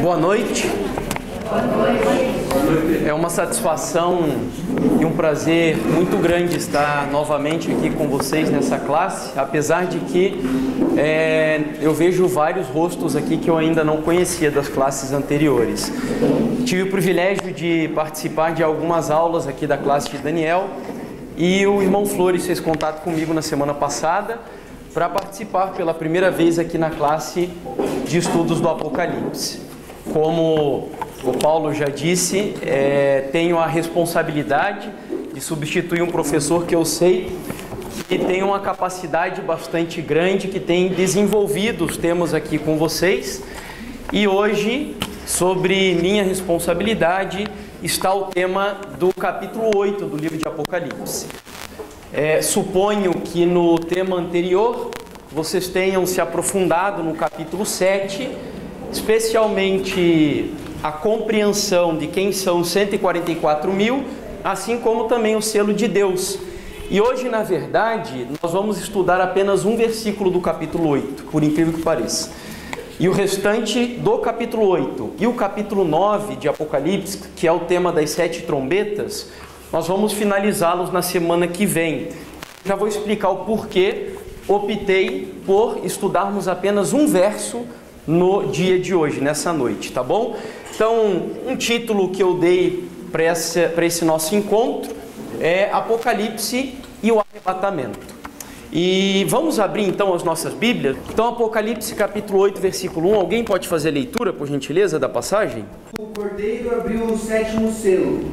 Boa noite. É uma satisfação e um prazer muito grande estar novamente aqui com vocês nessa classe, apesar de que eu vejo vários rostos aqui que eu ainda não conhecia das classes anteriores. Tive o privilégio de participar de algumas aulas aqui da classe de Daniel e o irmão Flores fez contato comigo na semana passada para participar pela primeira vez aqui na classe de estudos do Apocalipse. Como o Paulo já disse, tenho a responsabilidade de substituir um professor que eu sei que tem uma capacidade bastante grande, que tem desenvolvido os temas aqui com vocês. E hoje, sobre minha responsabilidade, está o tema do capítulo 8 do livro de Apocalipse. Suponho que no tema anterior vocês tenham se aprofundado no capítulo 7, especialmente a compreensão de quem são os 144 mil, assim como também o selo de Deus. E hoje, na verdade, nós vamos estudar apenas um versículo do capítulo 8, por incrível que pareça. E o restante do capítulo 8 e o capítulo 9 de Apocalipse, que é o tema das 7 trombetas, nós vamos finalizá-los na semana que vem. Já vou explicar o porquê optei por estudarmos apenas um verso no dia de hoje, nessa noite, tá bom? Então, um título que eu dei para esse nosso encontro é Apocalipse e o Arrebatamento. E vamos abrir então as nossas Bíblias. Então, Apocalipse capítulo 8, versículo 1. Alguém pode fazer a leitura, por gentileza, da passagem? O cordeiro abriu o 7º selo.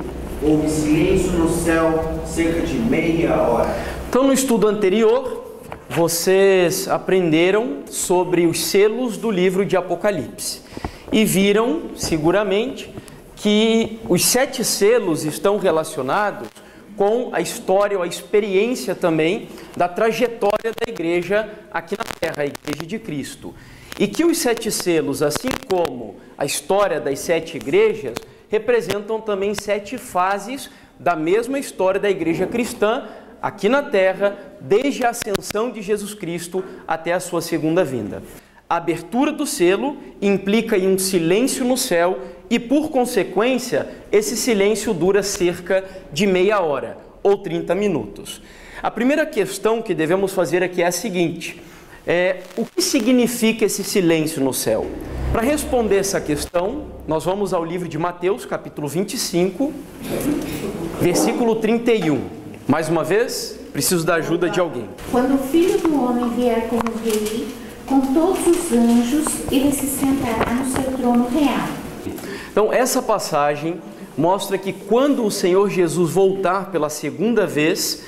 Houve silêncio no céu cerca de meia hora. Então, no estudo anterior, vocês aprenderam sobre os selos do livro de Apocalipse e viram, seguramente, que os 7 selos estão relacionados com a história ou a experiência também da trajetória da igreja aqui na terra, a Igreja de Cristo. E que os 7 selos, assim como a história das 7 igrejas, representam também 7 fases da mesma história da igreja cristã aqui na terra, desde a ascensão de Jesus Cristo até a sua segunda vinda. A abertura do selo implica em um silêncio no céu e, por consequência, esse silêncio dura cerca de meia hora ou 30 minutos. A primeira questão que devemos fazer aqui é a seguinte: o que significa esse silêncio no céu? Para responder essa questão, nós vamos ao livro de Mateus, capítulo 25, versículo 31. Mais uma vez, preciso da ajuda de alguém. Quando o Filho do Homem vier como rei, com todos os anjos, ele se sentará no seu trono real. Então, essa passagem mostra que quando o Senhor Jesus voltar pela segunda vez,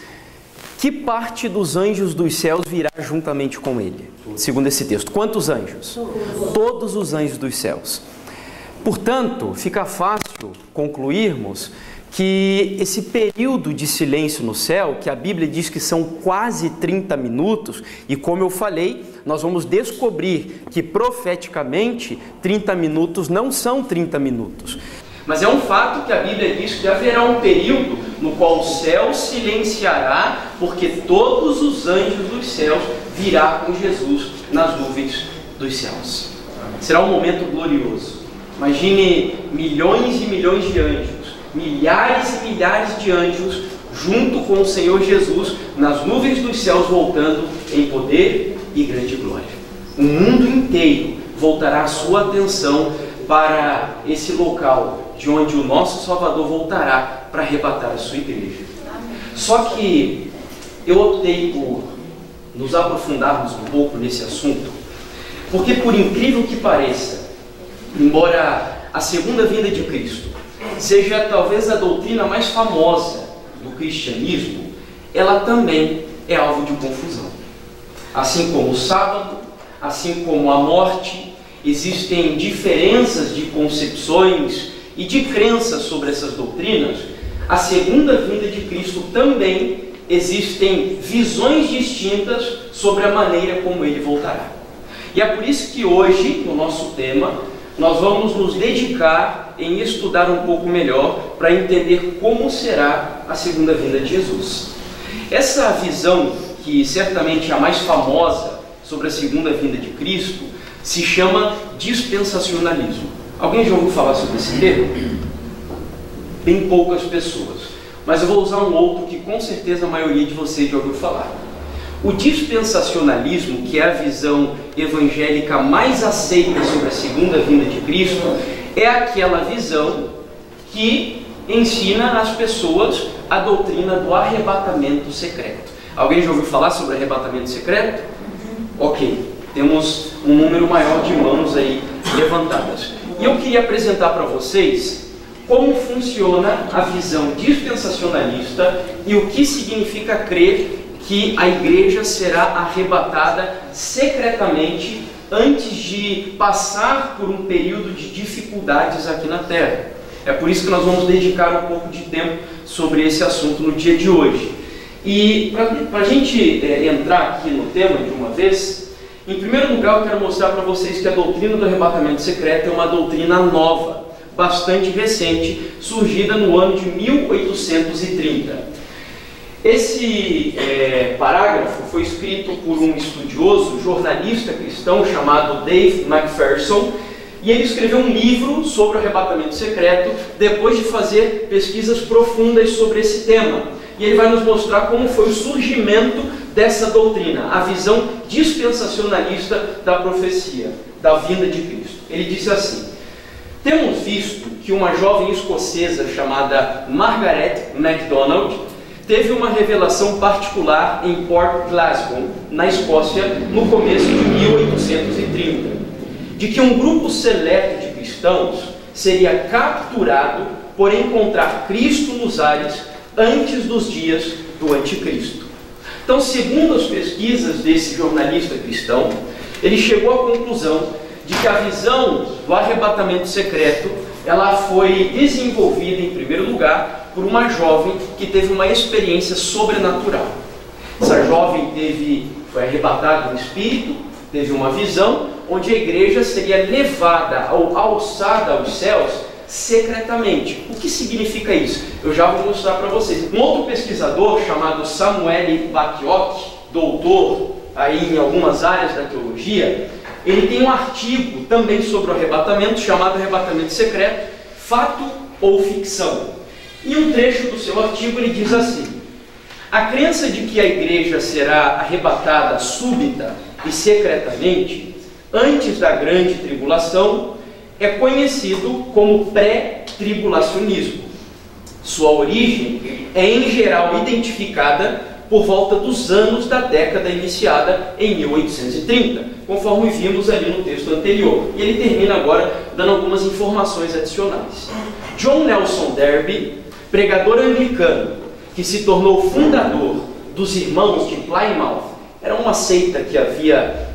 que parte dos anjos dos céus virá juntamente com ele? Segundo esse texto. Quantos anjos? Todos os anjos dos céus. Portanto, fica fácil concluirmos que esse período de silêncio no céu, que a Bíblia diz que são quase 30 minutos, e como eu falei, nós vamos descobrir que profeticamente 30 minutos não são 30 minutos. Mas é um fato que a Bíblia diz que haverá um período no qual o céu silenciará, porque todos os anjos dos céus virá com Jesus nas nuvens dos céus. Será um momento glorioso. Imagine milhões e milhões de anjos, milhares e milhares de anjos junto com o Senhor Jesus nas nuvens dos céus, voltando em poder e grande glória. O mundo inteiro voltará a sua atenção para esse local de onde o nosso Salvador voltará para arrebatar a sua igreja. Só que eu optei por nos aprofundarmos um pouco nesse assunto, porque, por incrível que pareça, embora a segunda vinda de Cristo seja talvez a doutrina mais famosa do cristianismo, ela também é alvo de confusão. Assim como o sábado, assim como a morte, existem diferenças de concepções e de crenças sobre essas doutrinas. A segunda vinda de Cristo também existem visões distintas sobre a maneira como ele voltará. E é por isso que hoje, no nosso tema, nós vamos nos dedicar em estudar um pouco melhor para entender como será a segunda vinda de Jesus. Essa visão, que certamente é a mais famosa sobre a segunda vinda de Cristo, se chama dispensacionalismo. Alguém já ouviu falar sobre esse termo? Bem poucas pessoas. Mas eu vou usar um outro que com certeza a maioria de vocês já ouviu falar. O dispensacionalismo, que é a visão evangélica mais aceita sobre a segunda vinda de Cristo, é aquela visão que ensina às pessoas a doutrina do arrebatamento secreto. Alguém já ouviu falar sobre arrebatamento secreto? Ok, temos um número maior de mãos aí levantadas. E eu queria apresentar para vocês como funciona a visão dispensacionalista e o que significa crer que a igreja será arrebatada secretamente antes de passar por um período de dificuldades aqui na Terra. É por isso que nós vamos dedicar um pouco de tempo sobre esse assunto no dia de hoje. E para a gente entrar aqui no tema de uma vez, em primeiro lugar eu quero mostrar para vocês que a doutrina do arrebatamento secreto é uma doutrina nova, bastante recente, surgida no ano de 1830. Esse parágrafo foi escrito por um estudioso, jornalista cristão chamado Dave McPherson, e ele escreveu um livro sobre o arrebatamento secreto depois de fazer pesquisas profundas sobre esse tema. E ele vai nos mostrar como foi o surgimento dessa doutrina, a visão dispensacionalista da profecia, da vinda de Cristo. Ele disse assim: temos visto que uma jovem escocesa chamada Margaret MacDonald teve uma revelação particular em Port Glasgow, na Escócia, no começo de 1830, de que um grupo seleto de cristãos seria capturado por encontrar Cristo nos ares antes dos dias do anticristo. Então, segundo as pesquisas desse jornalista cristão, ele chegou à conclusão de que a visão do arrebatamento secreto ela foi desenvolvida, em primeiro lugar, por uma jovem que teve uma experiência sobrenatural. Essa jovem foi arrebatada no espírito, teve uma visão onde a igreja seria levada ou alçada aos céus secretamente. O que significa isso? Eu já vou mostrar para vocês. Um outro pesquisador chamado Samuel Bacchiocchi, doutor aí em algumas áreas da teologia, ele tem um artigo também sobre o arrebatamento, chamado Arrebatamento Secreto, Fato ou Ficção. E um trecho do seu artigo ele diz assim: a crença de que a igreja será arrebatada súbita e secretamente antes da grande tribulação é conhecido como pré-tribulacionismo. Sua origem é em geral identificada por volta dos anos da década iniciada em 1830, conforme vimos ali no texto anterior. E ele termina agora dando algumas informações adicionais. John Nelson Darby, pregador anglicano, que se tornou fundador dos Irmãos de Plymouth, era uma seita que havia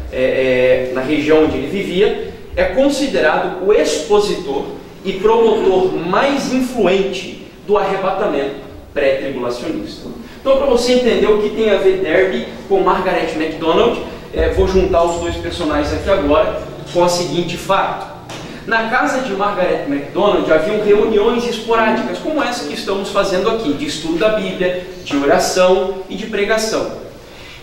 na região onde ele vivia, é considerado o expositor e promotor mais influente do arrebatamento pré-tribulacionista. Então, para você entender o que tem a ver Darby com Margaret MacDonald, vou juntar os dois personagens aqui agora com o seguinte fato. Na casa de Margaret MacDonald haviam reuniões esporádicas, como essa que estamos fazendo aqui, de estudo da Bíblia, de oração e de pregação.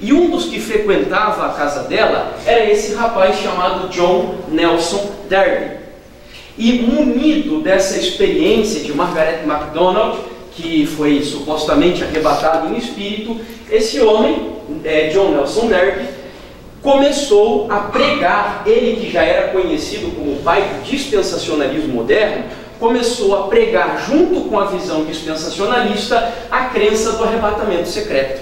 E um dos que frequentava a casa dela era esse rapaz chamado John Nelson Darby. E munido dessa experiência de Margaret MacDonald, que foi supostamente arrebatado em espírito, esse homem, John Nelson Darby, começou a pregar. Ele que já era conhecido como o pai do dispensacionalismo moderno, começou a pregar junto com a visão dispensacionalista a crença do arrebatamento secreto.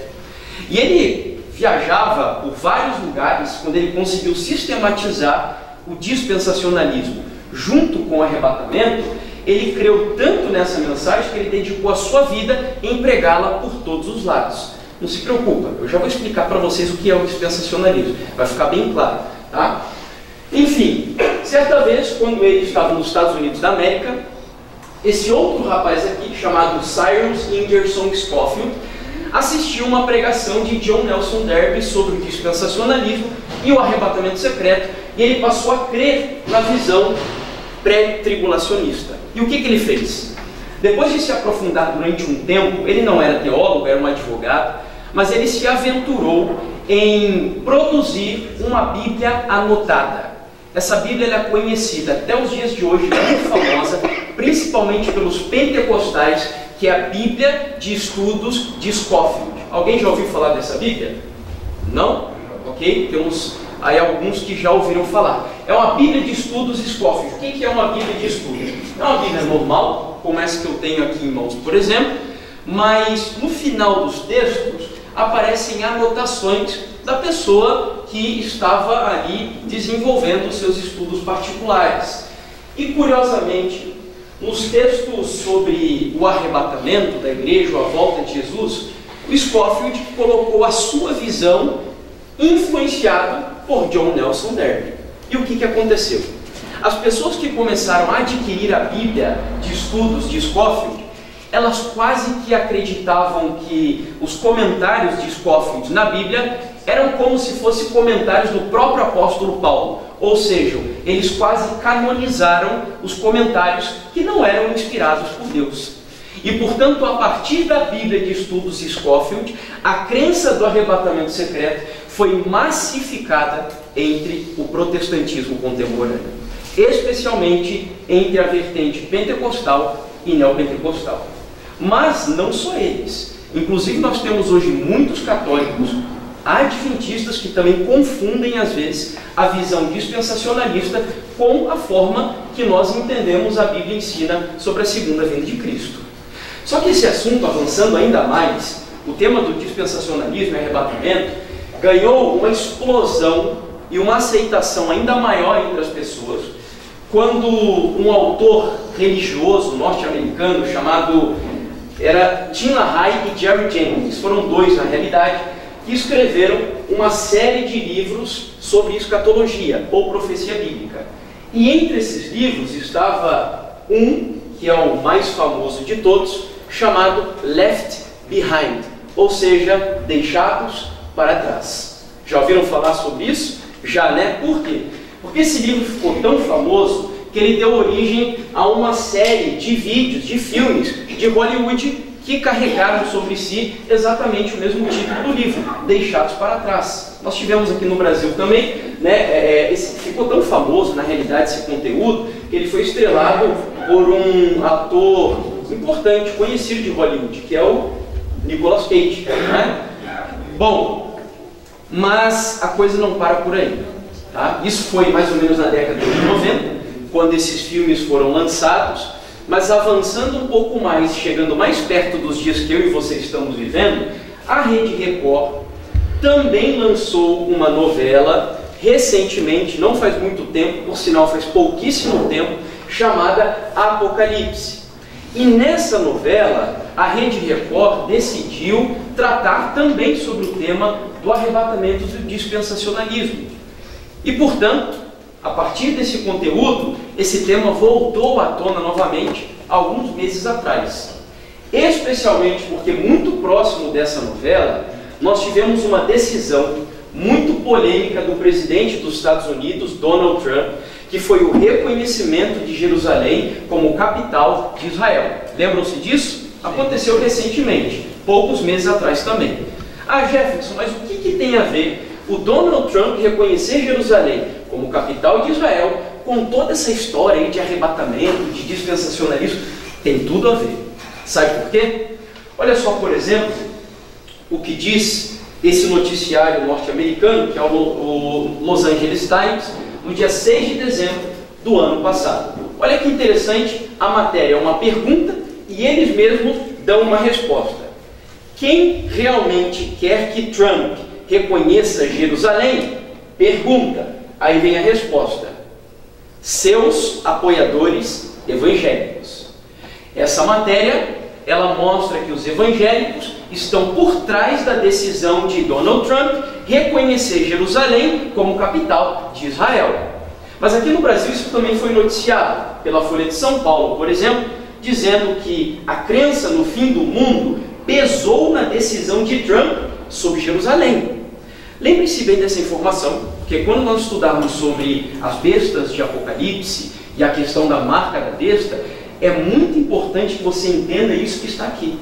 E ele viajava por vários lugares quando ele conseguiu sistematizar o dispensacionalismo junto com o arrebatamento. Ele creu tanto nessa mensagem que ele dedicou a sua vida em pregá-la por todos os lados. Não se preocupa, eu já vou explicar para vocês o que é o dispensacionalismo, vai ficar bem claro, tá? Enfim, certa vez, quando ele estava nos Estados Unidos da América, esse outro rapaz aqui, chamado Cyrus Ingerson Scofield, assistiu uma pregação de John Nelson Darby sobre o dispensacionalismo e o arrebatamento secreto, e ele passou a crer na visão pré-tribulacionista. E o que ele fez? Depois de se aprofundar durante um tempo, ele não era teólogo, era um advogado, mas ele se aventurou em produzir uma Bíblia anotada. Essa Bíblia ela é conhecida até os dias de hoje, muito famosa, principalmente pelos pentecostais, que é a Bíblia de Estudos de Scofield. Alguém já ouviu falar dessa Bíblia? Não? Ok? Temos aí alguns que já ouviram falar. É uma Bíblia de Estudos Scofield. O que é uma Bíblia de Estudos? É uma Bíblia normal, como essa que eu tenho aqui em mãos, por exemplo, mas no final dos textos aparecem anotações da pessoa que estava ali desenvolvendo os seus estudos particulares. E curiosamente, nos textos sobre o arrebatamento da igreja, ou a volta de Jesus, o Scofield colocou a sua visão influenciado por John Nelson Darby. E o que aconteceu? As pessoas que começaram a adquirir a Bíblia de Estudos de Scofield, elas quase que acreditavam que os comentários de Scofield na Bíblia eram como se fossem comentários do próprio apóstolo Paulo. Ou seja, eles quase canonizaram os comentários que não eram inspirados por Deus. E, portanto, a partir da Bíblia de Estudos Scofield, a crença do arrebatamento secreto foi massificada entre o protestantismo contemporâneo, especialmente entre a vertente pentecostal e neopentecostal. Mas não só eles. Inclusive, nós temos hoje muitos católicos adventistas que também confundem, às vezes, a visão dispensacionalista com a forma que nós entendemos a Bíblia ensina sobre a segunda vinda de Cristo. Só que esse assunto, avançando ainda mais, o tema do dispensacionalismo e arrebatamento, ganhou uma explosão e uma aceitação ainda maior entre as pessoas, quando um autor religioso norte-americano chamado Tim LaHaye e Jerry Jennings, foram dois na realidade, que escreveram uma série de livros sobre escatologia ou profecia bíblica. E entre esses livros estava um, que é o mais famoso de todos, chamado Left Behind, ou seja, deixados para trás. Já ouviram falar sobre isso? Já, né? Por quê? Porque esse livro ficou tão famoso que ele deu origem a uma série de vídeos, de filmes de Hollywood que carregaram sobre si exatamente o mesmo título do livro, Deixados para Trás. Nós tivemos aqui no Brasil também, né, ficou tão famoso, na realidade, esse conteúdo, que ele foi estrelado por um ator importante, conhecido de Hollywood, que é o Nicolas Cage, né? Bom, mas a coisa não para por aí, tá? Isso foi mais ou menos na década de 90, quando esses filmes foram lançados. Mas avançando um pouco mais, chegando mais perto dos dias que eu e você estamos vivendo, a Rede Record também lançou uma novela recentemente, não faz muito tempo, por sinal faz pouquíssimo tempo, chamada Apocalipse. E nessa novela, a Rede Record decidiu tratar também sobre o tema do arrebatamento do dispensacionalismo. E, portanto, a partir desse conteúdo, esse tema voltou à tona novamente alguns meses atrás. Especialmente porque muito próximo dessa novela, nós tivemos uma decisão muito polêmica do presidente dos Estados Unidos, Donald Trump, que foi o reconhecimento de Jerusalém como capital de Israel. Lembram-se disso? Aconteceu recentemente, poucos meses atrás também. Ah, Jefferson, mas o que tem a ver o Donald Trump reconhecer Jerusalém como capital de Israel com toda essa história aí de arrebatamento, de dispensacionalismo? Tem tudo a ver. Sabe por quê? Olha só, por exemplo, o que diz esse noticiário norte-americano, que é o Los Angeles Times, no dia 6 de dezembro do ano passado. Olha que interessante, a matéria é uma pergunta e eles mesmos dão uma resposta. Quem realmente quer que Trump reconheça Jerusalém? Pergunta. Aí vem a resposta. Seus apoiadores evangélicos. Essa matéria, ela mostra que os evangélicos estão por trás da decisão de Donald Trump reconhecer Jerusalém como capital de Israel. Mas aqui no Brasil isso também foi noticiado pela Folha de São Paulo, por exemplo, dizendo que a crença no fim do mundo pesou na decisão de Trump sobre Jerusalém. Lembre-se bem dessa informação, porque quando nós estudarmos sobre as bestas de Apocalipse e a questão da marca da besta, é muito importante que você entenda isso que está aqui.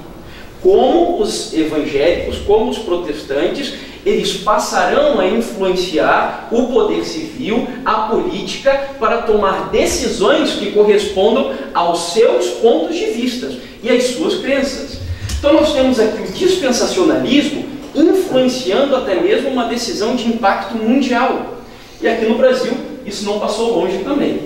Como os evangélicos, como os protestantes, eles passarão a influenciar o poder civil, a política, para tomar decisões que correspondam aos seus pontos de vista e às suas crenças. Então nós temos aqui o dispensacionalismo influenciando até mesmo uma decisão de impacto mundial. E aqui no Brasil isso não passou longe também.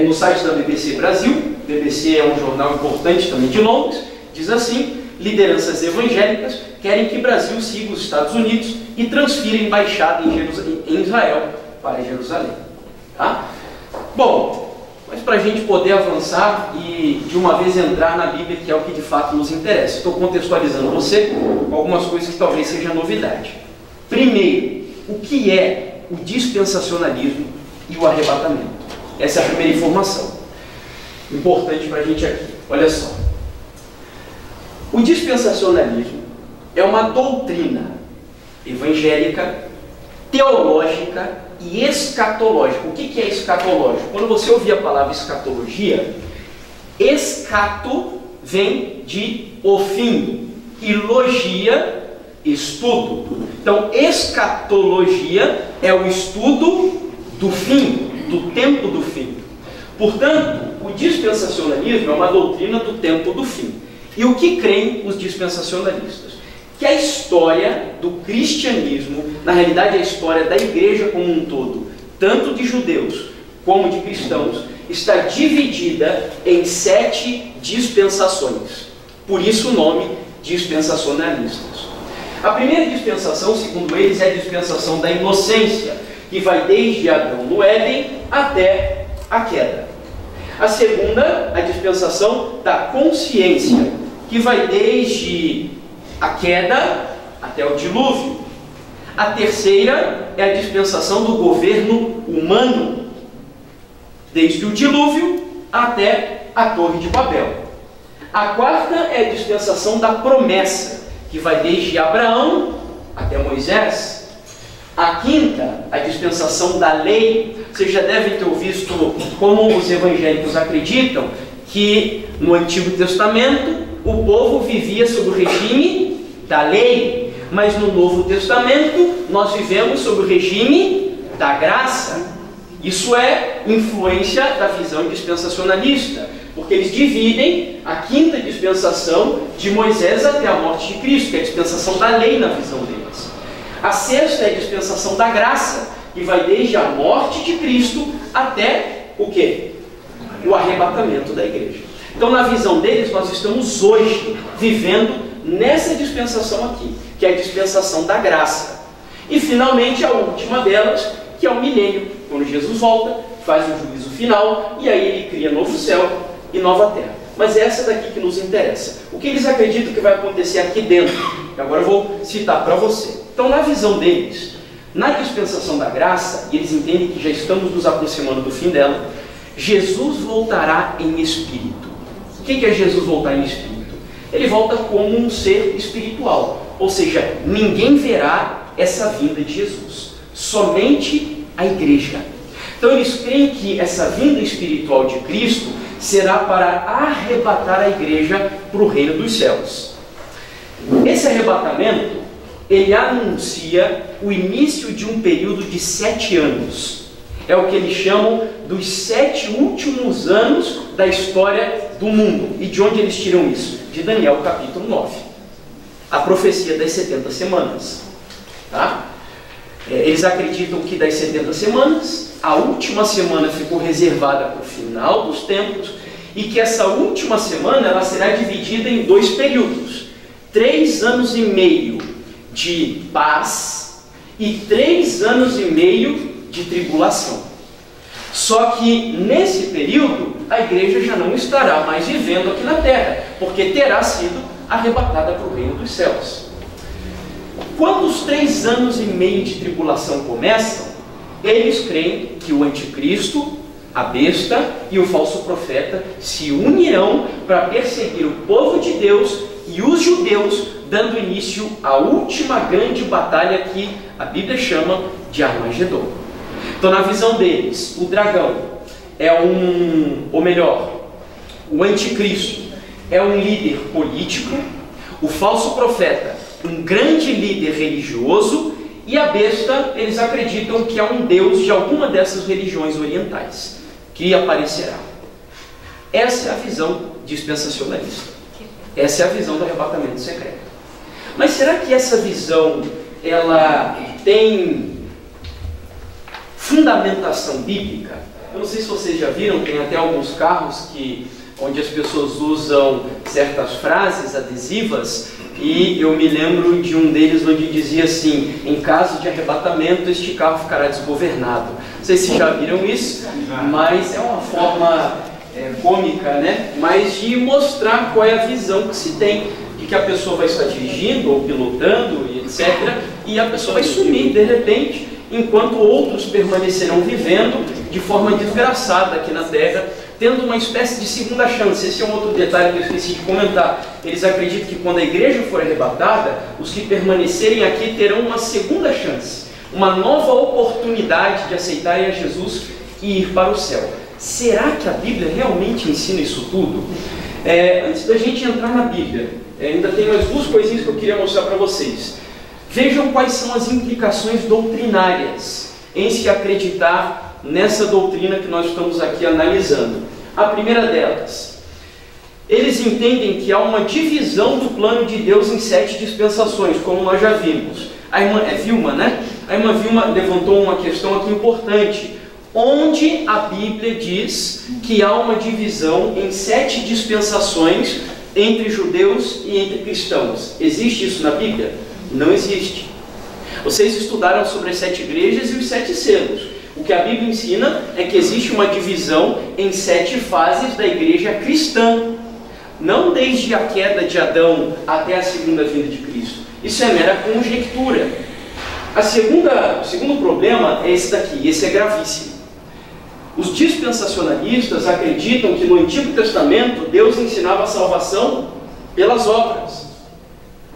No site da BBC Brasil, BBC é um jornal importante também de Londres, diz assim: lideranças evangélicas querem que Brasil siga os Estados Unidos e transfira a embaixada em Israel para Jerusalém. Tá? Bom, mas para a gente poder avançar e de uma vez entrar na Bíblia, que é o que de fato nos interessa, estou contextualizando você com algumas coisas que talvez seja novidade. Primeiro, o que é o dispensacionalismo e o arrebatamento? Essa é a primeira informação importante para a gente aqui. Olha só. O dispensacionalismo é uma doutrina evangélica, teológica e escatológica. O que é escatológico? Quando você ouvir a palavra escatologia, escato vem de o fim e logia, estudo. Então, escatologia é o estudo do fim, do tempo do fim. Portanto, o dispensacionalismo é uma doutrina do tempo do fim. E o que creem os dispensacionalistas? Que a história do cristianismo, na realidade a história da igreja como um todo, tanto de judeus como de cristãos, está dividida em 7 dispensações. Por isso o nome dispensacionalistas. A primeira dispensação, segundo eles, é a dispensação da inocência, que vai desde Adão no Éden até a queda. A segunda, a dispensação da consciência, que vai desde a queda até o dilúvio. A terceira é a dispensação do governo humano, desde o dilúvio até a Torre de Babel. A quarta é a dispensação da promessa, que vai desde Abraão até Moisés. A quinta, a dispensação da lei. Vocês já devem ter visto como os evangélicos acreditam que no Antigo Testamento o povo vivia sob o regime da lei, mas no Novo Testamento nós vivemos sob o regime da graça. Isso é influência da visão dispensacionalista, porque eles dividem a quinta dispensação de Moisés até a morte de Cristo, que é a dispensação da lei na visão deles. A sexta é a dispensação da graça, que vai desde a morte de Cristo até o quê? O arrebatamento da igreja. Então, na visão deles, nós estamos hoje vivendo nessa dispensação aqui, que é a dispensação da graça. E, finalmente, a última delas, que é o milênio, quando Jesus volta, faz o juízo final, e aí ele cria novo céu e nova terra. Mas é essa daqui que nos interessa. O que eles acreditam que vai acontecer aqui dentro? Agora eu vou citar para você. Então, na visão deles, na dispensação da graça, e eles entendem que já estamos nos aproximando do fim dela, Jesus voltará em espírito. O que é Jesus voltar em espírito? Ele volta como um ser espiritual, ou seja, ninguém verá essa vinda de Jesus, somente a igreja. Então eles creem que essa vinda espiritual de Cristo será para arrebatar a igreja para o reino dos céus. Esse arrebatamento, ele anuncia o início de um período de 7 anos. É o que eles chamam dos 7 últimos anos da história do mundo. E de onde eles tiram isso? De Daniel capítulo 9. A profecia das 70 semanas. Tá? Eles acreditam que das 70 semanas, a última semana ficou reservada para o final dos tempos, e que essa última semana ela será dividida em 2 períodos. 3 anos e meio de paz e 3 anos e meio de tribulação. Só que nesse período a igreja já não estará mais vivendo aqui na terra, porque terá sido arrebatada para o reino dos céus. Quando os 3 anos e meio de tribulação começam, eles creem que o anticristo, a besta e o falso profeta se unirão para perseguir o povo de Deus e os judeus, dando início à última grande batalha que a Bíblia chama de Armagedon. Então, na visão deles, o dragão é o anticristo é um líder político, o falso profeta um grande líder religioso, E a besta, eles acreditam que é um deus de alguma dessas religiões orientais, que aparecerá. Essa é a visão dispensacionalista. Essa é a visão do arrebatamento secreto. Mas será que essa visão, ela tem fundamentação bíblica? Eu não sei se vocês já viram, tem até alguns carros onde as pessoas usam certas frases adesivas, e eu me lembro de um deles onde dizia assim: em caso de arrebatamento, este carro ficará desgovernado. Não sei se já viram isso, mas é uma forma cômica, né? Mas de mostrar qual é a visão que se tem, de que a pessoa vai estar dirigindo ou pilotando, e etc., e a pessoa vai sumir de repente, enquanto outros permanecerão vivendo de forma desgraçada aqui na Terra, tendo uma espécie de segunda chance. Esse é um outro detalhe que eu esqueci de comentar. Eles acreditam que quando a igreja for arrebatada, os que permanecerem aqui terão uma segunda chance, uma nova oportunidade de aceitarem a Jesus e ir para o céu. Será que a Bíblia realmente ensina isso tudo? Antes da gente entrar na Bíblia, ainda tem mais duas coisinhas que eu queria mostrar para vocês. Vejam quais são as implicações doutrinárias em se acreditar nessa doutrina que nós estamos aqui analisando. A primeira delas, eles entendem que há uma divisão do plano de Deus em 7 dispensações, como nós já vimos. A irmã Vilma, né? A irmã Vilma levantou uma questão aqui importante, onde a Bíblia diz que há uma divisão em 7 dispensações entre judeus e entre cristãos. Existe isso na Bíblia? Não existe. Vocês estudaram sobre as 7 igrejas e os 7 selos. O que a Bíblia ensina é que existe uma divisão em 7 fases da igreja cristã. Não desde a queda de Adão até a segunda vinda de Cristo. Isso é mera conjectura. O segundo problema é esse daqui, esse é gravíssimo. Os dispensacionalistas acreditam que no Antigo Testamento Deus ensinava a salvação pelas obras.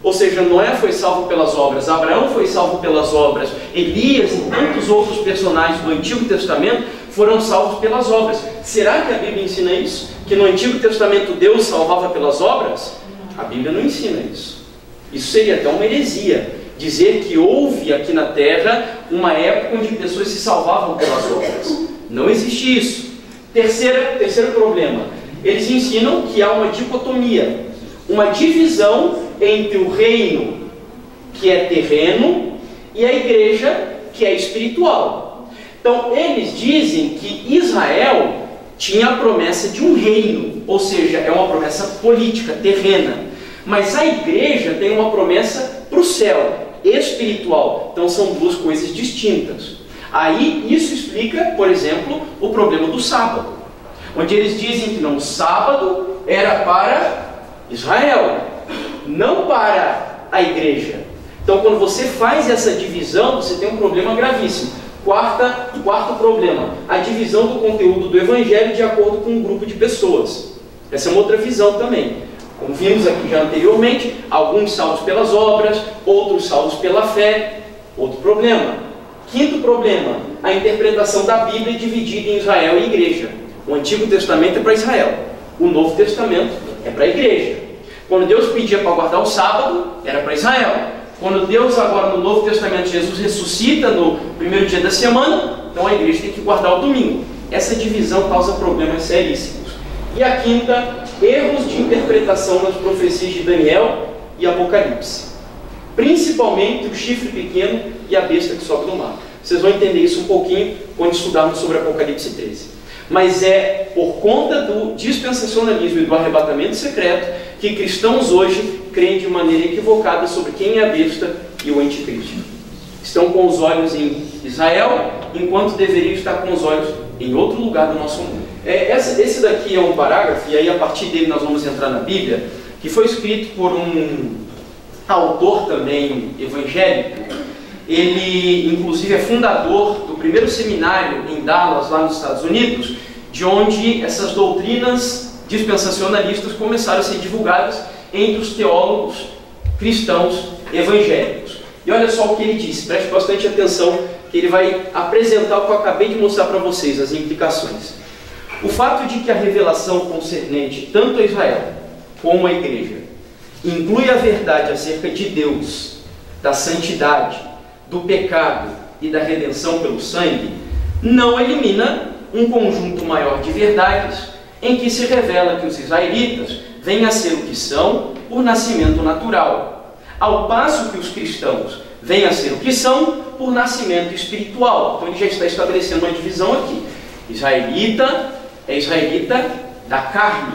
Ou seja, Noé foi salvo pelas obras, Abraão foi salvo pelas obras, Elias e tantos outros personagens do Antigo Testamento foram salvos pelas obras. Será que a Bíblia ensina isso? Que no Antigo Testamento Deus salvava pelas obras? A Bíblia não ensina isso. Isso seria até uma heresia, dizer que houve aqui na Terra uma época onde pessoas se salvavam pelas obras. Não existe isso. Terceiro problema, eles ensinam que há uma dicotomia, uma divisão entre o reino, que é terreno, e a igreja, que é espiritual. Então, eles dizem que Israel tinha a promessa de um reino, ou seja, é uma promessa política, terrena. Mas a igreja tem uma promessa para o céu, espiritual. Então, são duas coisas distintas. Aí, isso explica, por exemplo, o problema do sábado, onde eles dizem que não, o sábado era para Israel, não para a igreja. Então, quando você faz essa divisão, você tem um problema gravíssimo. Quarto problema, a divisão do conteúdo do Evangelho de acordo com um grupo de pessoas. Essa é uma outra visão também. Como vimos aqui já anteriormente, alguns salvos pelas obras, outros salvos pela fé. Outro problema. Quinto problema, a interpretação da Bíblia dividida em Israel e igreja. O Antigo Testamento é para Israel, o Novo Testamento é para a igreja. Quando Deus pedia para guardar o sábado, era para Israel. Quando Deus agora no Novo Testamento, Jesus ressuscita no primeiro dia da semana, então a igreja tem que guardar o domingo. Essa divisão causa problemas seríssimos. E a quinta, erros de interpretação nas profecias de Daniel e Apocalipse. Principalmente o chifre pequeno e a besta que sobe do mar. Vocês vão entender isso um pouquinho quando estudarmos sobre Apocalipse 13. Mas é por conta do dispensacionalismo e do arrebatamento secreto que cristãos hoje creem de maneira equivocada sobre quem é a besta e o anticristo. Estão com os olhos em Israel, enquanto deveriam estar com os olhos em outro lugar do nosso mundo. Esse daqui é um parágrafo, e aí a partir dele nós vamos entrar na Bíblia, que foi escrito por um autor também evangélico. Ele, inclusive, é fundador do primeiro seminário em Dallas, lá nos Estados Unidos, de onde essas doutrinas dispensacionalistas começaram a ser divulgadas entre os teólogos cristãos evangélicos. E olha só o que ele disse, preste bastante atenção, que ele vai apresentar o que eu acabei de mostrar para vocês, as implicações. O fato de que a revelação concernente tanto a Israel como a igreja inclui a verdade acerca de Deus, da santidade, do pecado e da redenção pelo sangue não elimina um conjunto maior de verdades em que se revela que os israelitas vêm a ser o que são por nascimento natural, ao passo que os cristãos vêm a ser o que são por nascimento espiritual. Então ele já está estabelecendo uma divisão aqui. Israelita é israelita da carne,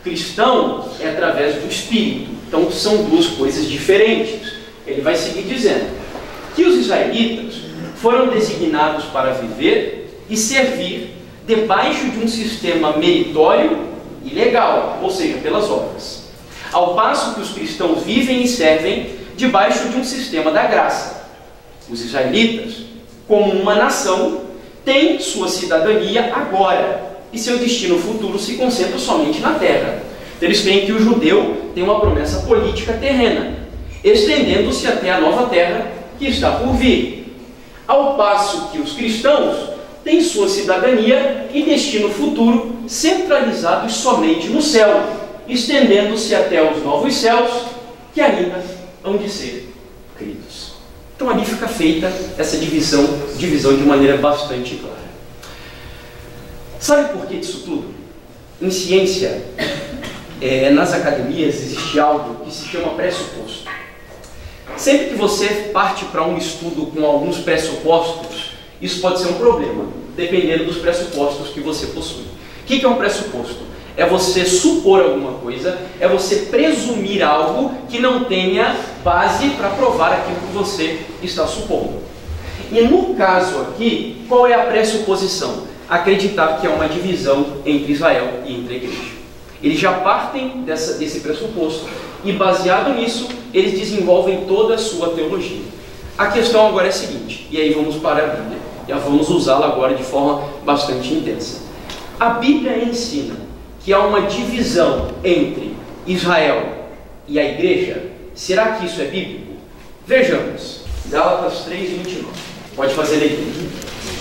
cristão é através do espírito. Então são duas coisas diferentes. Ele vai seguir dizendo que os israelitas foram designados para viver e servir debaixo de um sistema meritório e legal, ou seja, pelas obras, ao passo que os cristãos vivem e servem debaixo de um sistema da graça. Os israelitas, como uma nação, têm sua cidadania agora e seu destino futuro se concentra somente na terra. Então, eles creem que o judeu tem uma promessa política terrena, estendendo-se até a nova terra que está por vir, ao passo que os cristãos têm sua cidadania e destino futuro centralizados somente no céu, estendendo-se até os novos céus que ainda hão de ser criados. Então ali fica feita essa divisão de maneira bastante clara. Sabe por que disso tudo? Em ciência, nas academias, existe algo que se chama pressuposto. Sempre que você parte para um estudo com alguns pressupostos, isso pode ser um problema, dependendo dos pressupostos que você possui. O que é um pressuposto? É você supor alguma coisa, é você presumir algo que não tenha base para provar aquilo que você está supondo. E no caso aqui, qual é a pressuposição? Acreditar que há uma divisão entre Israel e entre a igreja. Eles já partem desse pressuposto e, baseado nisso, eles desenvolvem toda a sua teologia. A questão agora é a seguinte, e aí vamos para a Bíblia, e vamos usá-la agora de forma bastante intensa. A Bíblia ensina que há uma divisão entre Israel e a igreja. Será que isso é bíblico? Vejamos, Gálatas 3:29. Pode fazer leitura.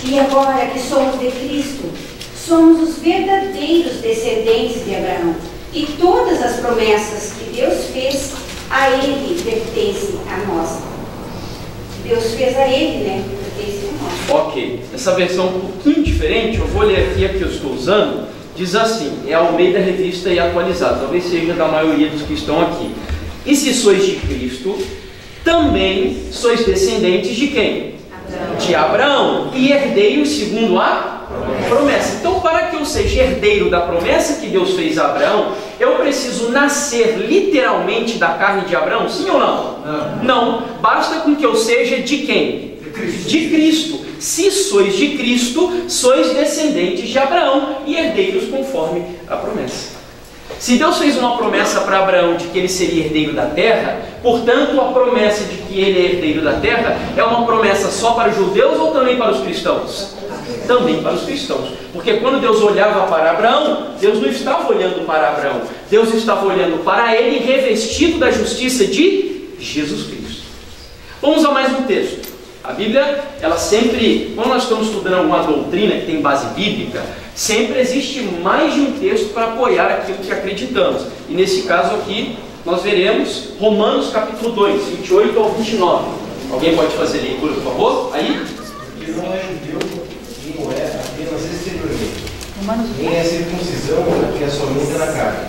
E agora que somos de Cristo, somos os verdadeiros descendentes de Abraão. E todas as promessas que Deus fez a ele pertencem a nós. Deus fez a ele, né? Pertence a nós. Ok. Essa versão um pouquinho diferente, eu vou ler aqui a que eu estou usando. Diz assim, é Almeida Revista e Atualizada, talvez seja da maioria dos que estão aqui. E se sois de Cristo, também sois descendentes de quem? Abraão. De Abraão, e herdeiros segundo a promessa. Então, para que eu seja herdeiro da promessa que Deus fez a Abraão, eu preciso nascer literalmente da carne de Abraão? Sim ou não? Não. Basta com que eu seja de quem? De Cristo. Se sois de Cristo, sois descendentes de Abraão e herdeiros conforme a promessa. Se Deus fez uma promessa para Abraão de que ele seria herdeiro da terra, portanto a promessa de que ele é herdeiro da terra é uma promessa só para os judeus ou também para os cristãos? Também para os cristãos. Porque quando Deus olhava para Abraão, Deus não estava olhando para Abraão. Deus estava olhando para ele revestido da justiça de Jesus Cristo. Vamos a mais um texto. A Bíblia, ela sempre, quando nós estamos estudando alguma doutrina que tem base bíblica, sempre existe mais de um texto para apoiar aquilo que acreditamos. E nesse caso aqui, nós veremos Romanos capítulo 2, 28 ao 29. Alguém pode fazer leitura, por favor? Aí? Que não é judeu, nem o é apenas exteriormente. Nem é circuncisão, que é somente na carne.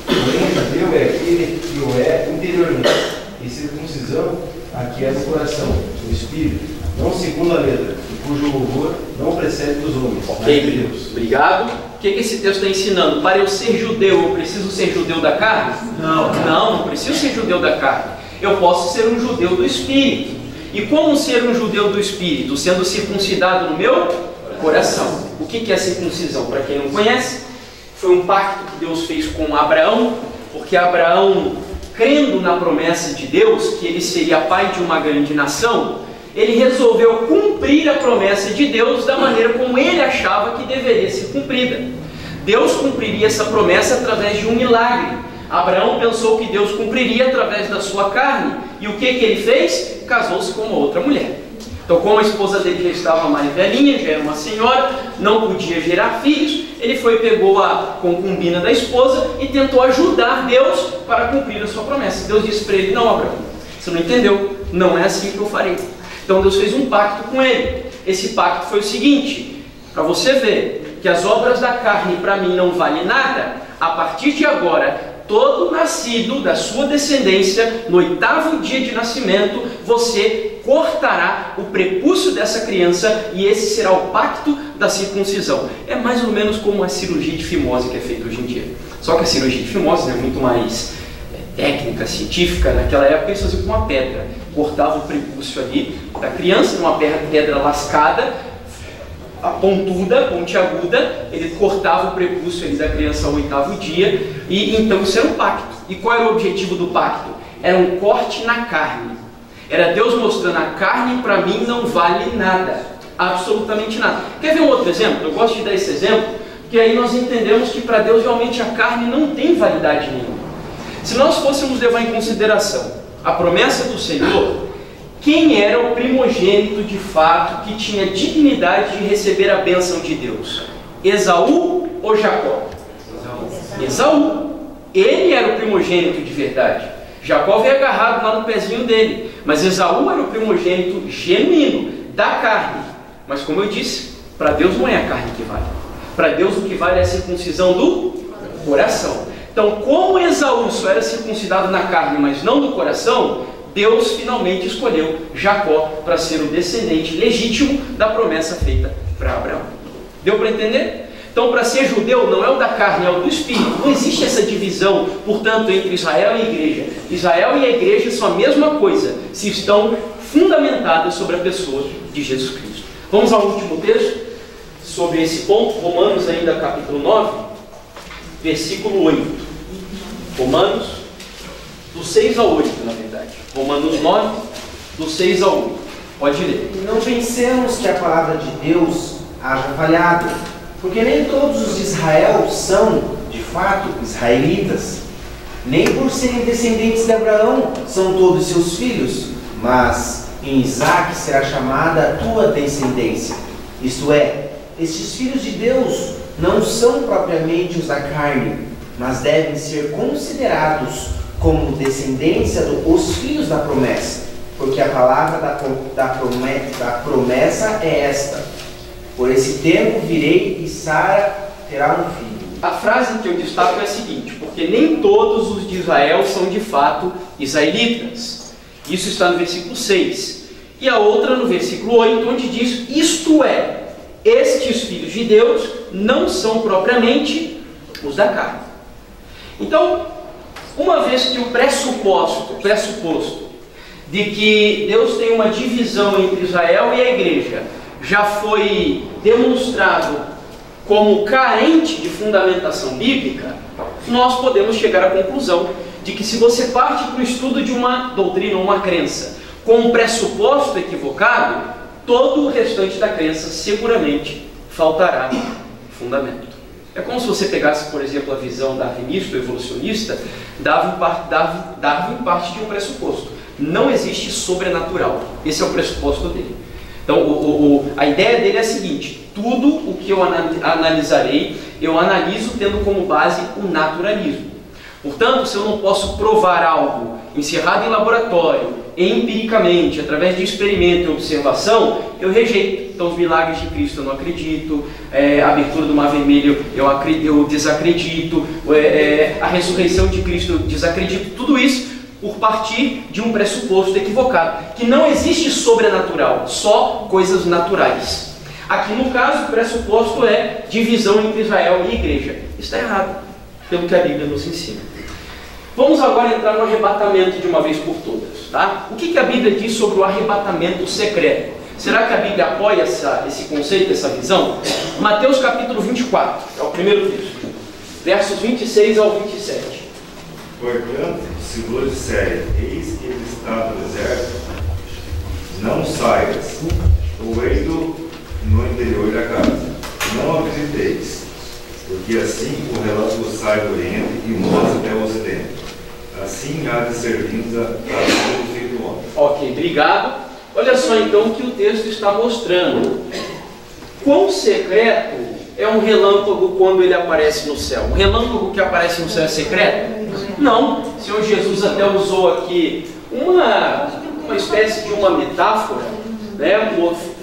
Porém, judeu é aquele que o é interiormente. E circuncisão, aqui é no coração, no espírito, não segundo a letra, e cujo louvor não precede dos homens, ok, de Deus. Obrigado. O que esse texto está ensinando? Para eu ser judeu, eu preciso ser judeu da carne? Não preciso ser judeu da carne. Eu posso ser um judeu do espírito. E como ser um judeu do espírito? Sendo circuncidado no meu coração. O que é circuncisão? Para quem não conhece, foi um pacto que Deus fez com Abraão, porque Abraão, crendo na promessa de Deus, que ele seria pai de uma grande nação, ele resolveu cumprir a promessa de Deus da maneira como ele achava que deveria ser cumprida. Deus cumpriria essa promessa através de um milagre. Abraão pensou que Deus cumpriria através da sua carne, e o que ele fez? Casou-se com uma outra mulher. Então, como a esposa dele já estava mais velhinha, já era uma senhora, não podia gerar filhos, ele pegou a concubina da esposa e tentou ajudar Deus para cumprir a sua promessa. Deus disse para ele, não, Abraão, você não entendeu, não é assim que eu farei. Então Deus fez um pacto com ele. Esse pacto foi o seguinte: para você ver que as obras da carne para mim não valem nada, a partir de agora, todo nascido da sua descendência, no 8º dia de nascimento, você cortará o prepúcio dessa criança, e esse será o pacto da circuncisão. É mais ou menos como a cirurgia de fimose que é feita hoje em dia. Só que a cirurgia de fimose é muito mais técnica, científica. Naquela época eles faziam com uma pedra, cortavam o prepúcio ali da criança, numa pedra lascada, a pontuda, pontiaguda, ele cortava o prepúcio ali da criança ao 8º dia, e então isso era um pacto. E qual era o objetivo do pacto? Era um corte na carne. Era Deus mostrando: a carne para mim não vale nada, absolutamente nada. Quer ver um outro exemplo? Eu gosto de dar esse exemplo, porque aí nós entendemos que para Deus realmente a carne não tem validade nenhuma. Se nós fôssemos levar em consideração a promessa do Senhor, quem era o primogênito de fato que tinha dignidade de receber a bênção de Deus? Esaú ou Jacó? Esaú. Ele era o primogênito de verdade. Jacó veio agarrado lá no pezinho dele, mas Esaú era o primogênito genuíno da carne. Mas como eu disse, para Deus não é a carne que vale. Para Deus o que vale é a circuncisão do coração. Então, como Esaú só era circuncidado na carne, mas não no coração, Deus finalmente escolheu Jacó para ser o descendente legítimo da promessa feita para Abraão. Deu para entender? Então, para ser judeu, não é o da carne, é o do espírito. Não existe essa divisão, portanto, entre Israel e a igreja. Israel e a igreja são a mesma coisa, se estão fundamentadas sobre a pessoa de Jesus Cristo. Vamos ao último texto sobre esse ponto, Romanos ainda capítulo 9, versículo 8. Romanos, do 6 ao 8, na verdade. Romanos 9, do 6 ao 8. Pode ler. Não pensemos que a palavra de Deus haja falhado, porque nem todos os de Israel são, de fato, israelitas. Nem por serem descendentes de Abraão são todos seus filhos, mas em Isaque será chamada a tua descendência. Isto é, estes filhos de Deus não são propriamente os da carne, mas devem ser considerados como descendência dos filhos da promessa, porque a palavra da promessa é esta: por esse tempo virei e Sara terá um filho. A frase que eu destaco é a seguinte: porque nem todos os de Israel são de fato israelitas. Isso está no versículo 6. E a outra no versículo 8, onde diz: isto é, estes filhos de Deus não são propriamente os da carne. Então, uma vez que o pressuposto de que Deus tem uma divisão entre Israel e a igreja já foi demonstrado como carente de fundamentação bíblica, nós podemos chegar à conclusão de que, se você parte para o estudo de uma doutrina ou uma crença com um pressuposto equivocado, todo o restante da crença seguramente faltará fundamento. É como se você pegasse, por exemplo, a visão darwinista ou evolucionista. Darwin parte de um pressuposto: não existe sobrenatural. Esse é o pressuposto dele. Então, a ideia dele é a seguinte: tudo o que eu analisarei, eu analiso tendo como base o naturalismo. Portanto, se eu não posso provar algo encerrado em laboratório, empiricamente, através de experimento e observação, eu rejeito. Então, os milagres de Cristo eu não acredito, a abertura do Mar Vermelho eu desacredito, a ressurreição de Cristo eu desacredito. Tudo isso por partir de um pressuposto equivocado, que não existe sobrenatural, só coisas naturais. Aqui no caso, o pressuposto é divisão entre Israel e igreja. Isso está errado, pelo que a Bíblia nos ensina. Vamos agora entrar no arrebatamento de uma vez por todas, tá? O que a Bíblia diz sobre o arrebatamento secreto? Será que a Bíblia apoia esse conceito, essa visão? Mateus capítulo 24, é o primeiro texto, versos 26 ao 27. Portanto, se vos disserem: eis que ele está no deserto, não saias, ou indo no interior da casa, não a visiteis, porque assim o relâmpago sai do oriente e mostra até o ocidente. Assim há de ser vinda a todo filho do homem. Ok, obrigado. Olha só então o que o texto está mostrando. Quão secreto é um relâmpago quando ele aparece no céu? Um relâmpago que aparece no céu é secreto? Não. O Senhor Jesus até usou aqui uma espécie de uma metáfora né,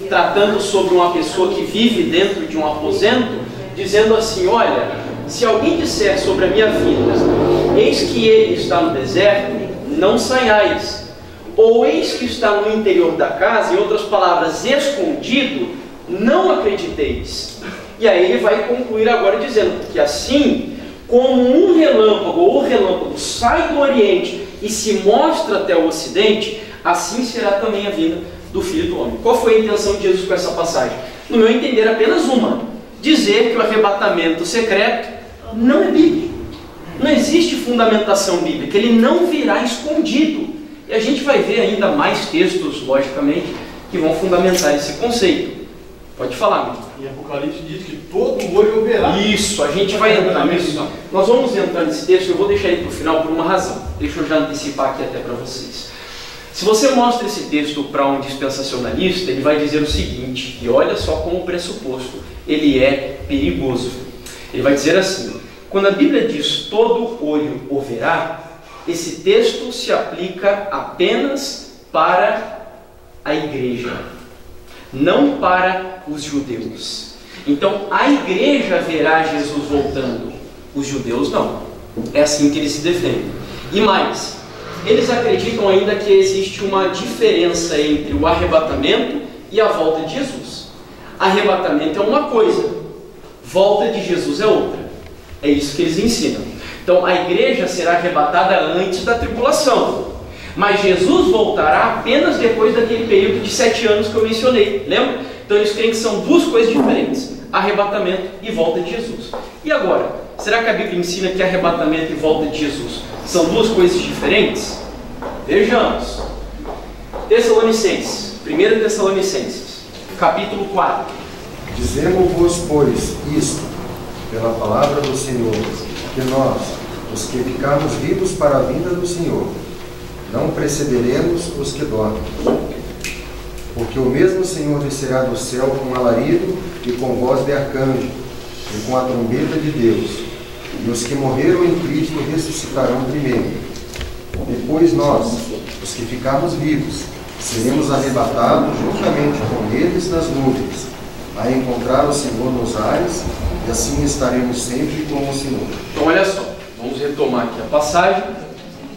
tratando sobre uma pessoa que vive dentro de um aposento, dizendo assim: olha, se alguém disser sobre a minha vida, eis que ele está no deserto, não saiais, ou eis que está no interior da casa, em outras palavras, escondido, não acrediteis. E aí ele vai concluir agora dizendo que assim como um relâmpago ou o relâmpago sai do Oriente e se mostra até o Ocidente, assim será também a vinda do Filho do Homem. Qual foi a intenção de Jesus com essa passagem? No meu entender, apenas uma: dizer que o arrebatamento secreto não é bíblico. Não existe fundamentação bíblica, ele não virá escondido. E a gente vai ver ainda mais textos, logicamente, que vão fundamentar esse conceito. Pode falar, meu. Em Apocalipse diz que todo olho verá. Isso, a gente vai entrar nisso. Nós vamos entrar nesse texto, eu vou deixar ele para o final por uma razão. Deixa eu já antecipar aqui até para vocês. Se você mostra esse texto para um dispensacionalista, ele vai dizer o seguinte, e olha só como pressuposto, ele é perigoso. Ele vai dizer assim: quando a Bíblia diz todo olho o verá, esse texto se aplica apenas para a igreja, não para os judeus. Então a igreja verá Jesus voltando, os judeus não. É assim que eles se defendem. E mais, eles acreditam ainda que existe uma diferença entre o arrebatamento e a volta de Jesus. Arrebatamento é uma coisa, volta de Jesus é outra. É isso que eles ensinam. Então a igreja será arrebatada antes da tribulação, mas Jesus voltará apenas depois daquele período de 7 anos que eu mencionei, lembra? Então eles creem que são duas coisas diferentes: arrebatamento e volta de Jesus. E agora, será que a Bíblia ensina que arrebatamento e volta de Jesus são duas coisas diferentes? Vejamos. Tessalonicenses, 1 Tessalonicenses, capítulo 4. Dizemos-vos, pois, isto, pela palavra do Senhor, que nós, os que ficarmos vivos para a vinda do Senhor, não precederemos os que dormem. Porque o mesmo Senhor descerá do céu com alarido e com voz de arcanjo e com a trombeta de Deus, e os que morreram em Cristo ressuscitarão primeiro. Depois nós, os que ficarmos vivos, seremos arrebatados juntamente com eles nas nuvens, a encontrar o Senhor nos ares, e assim estaremos sempre com o Senhor. Então olha só, vamos retomar aqui a passagem.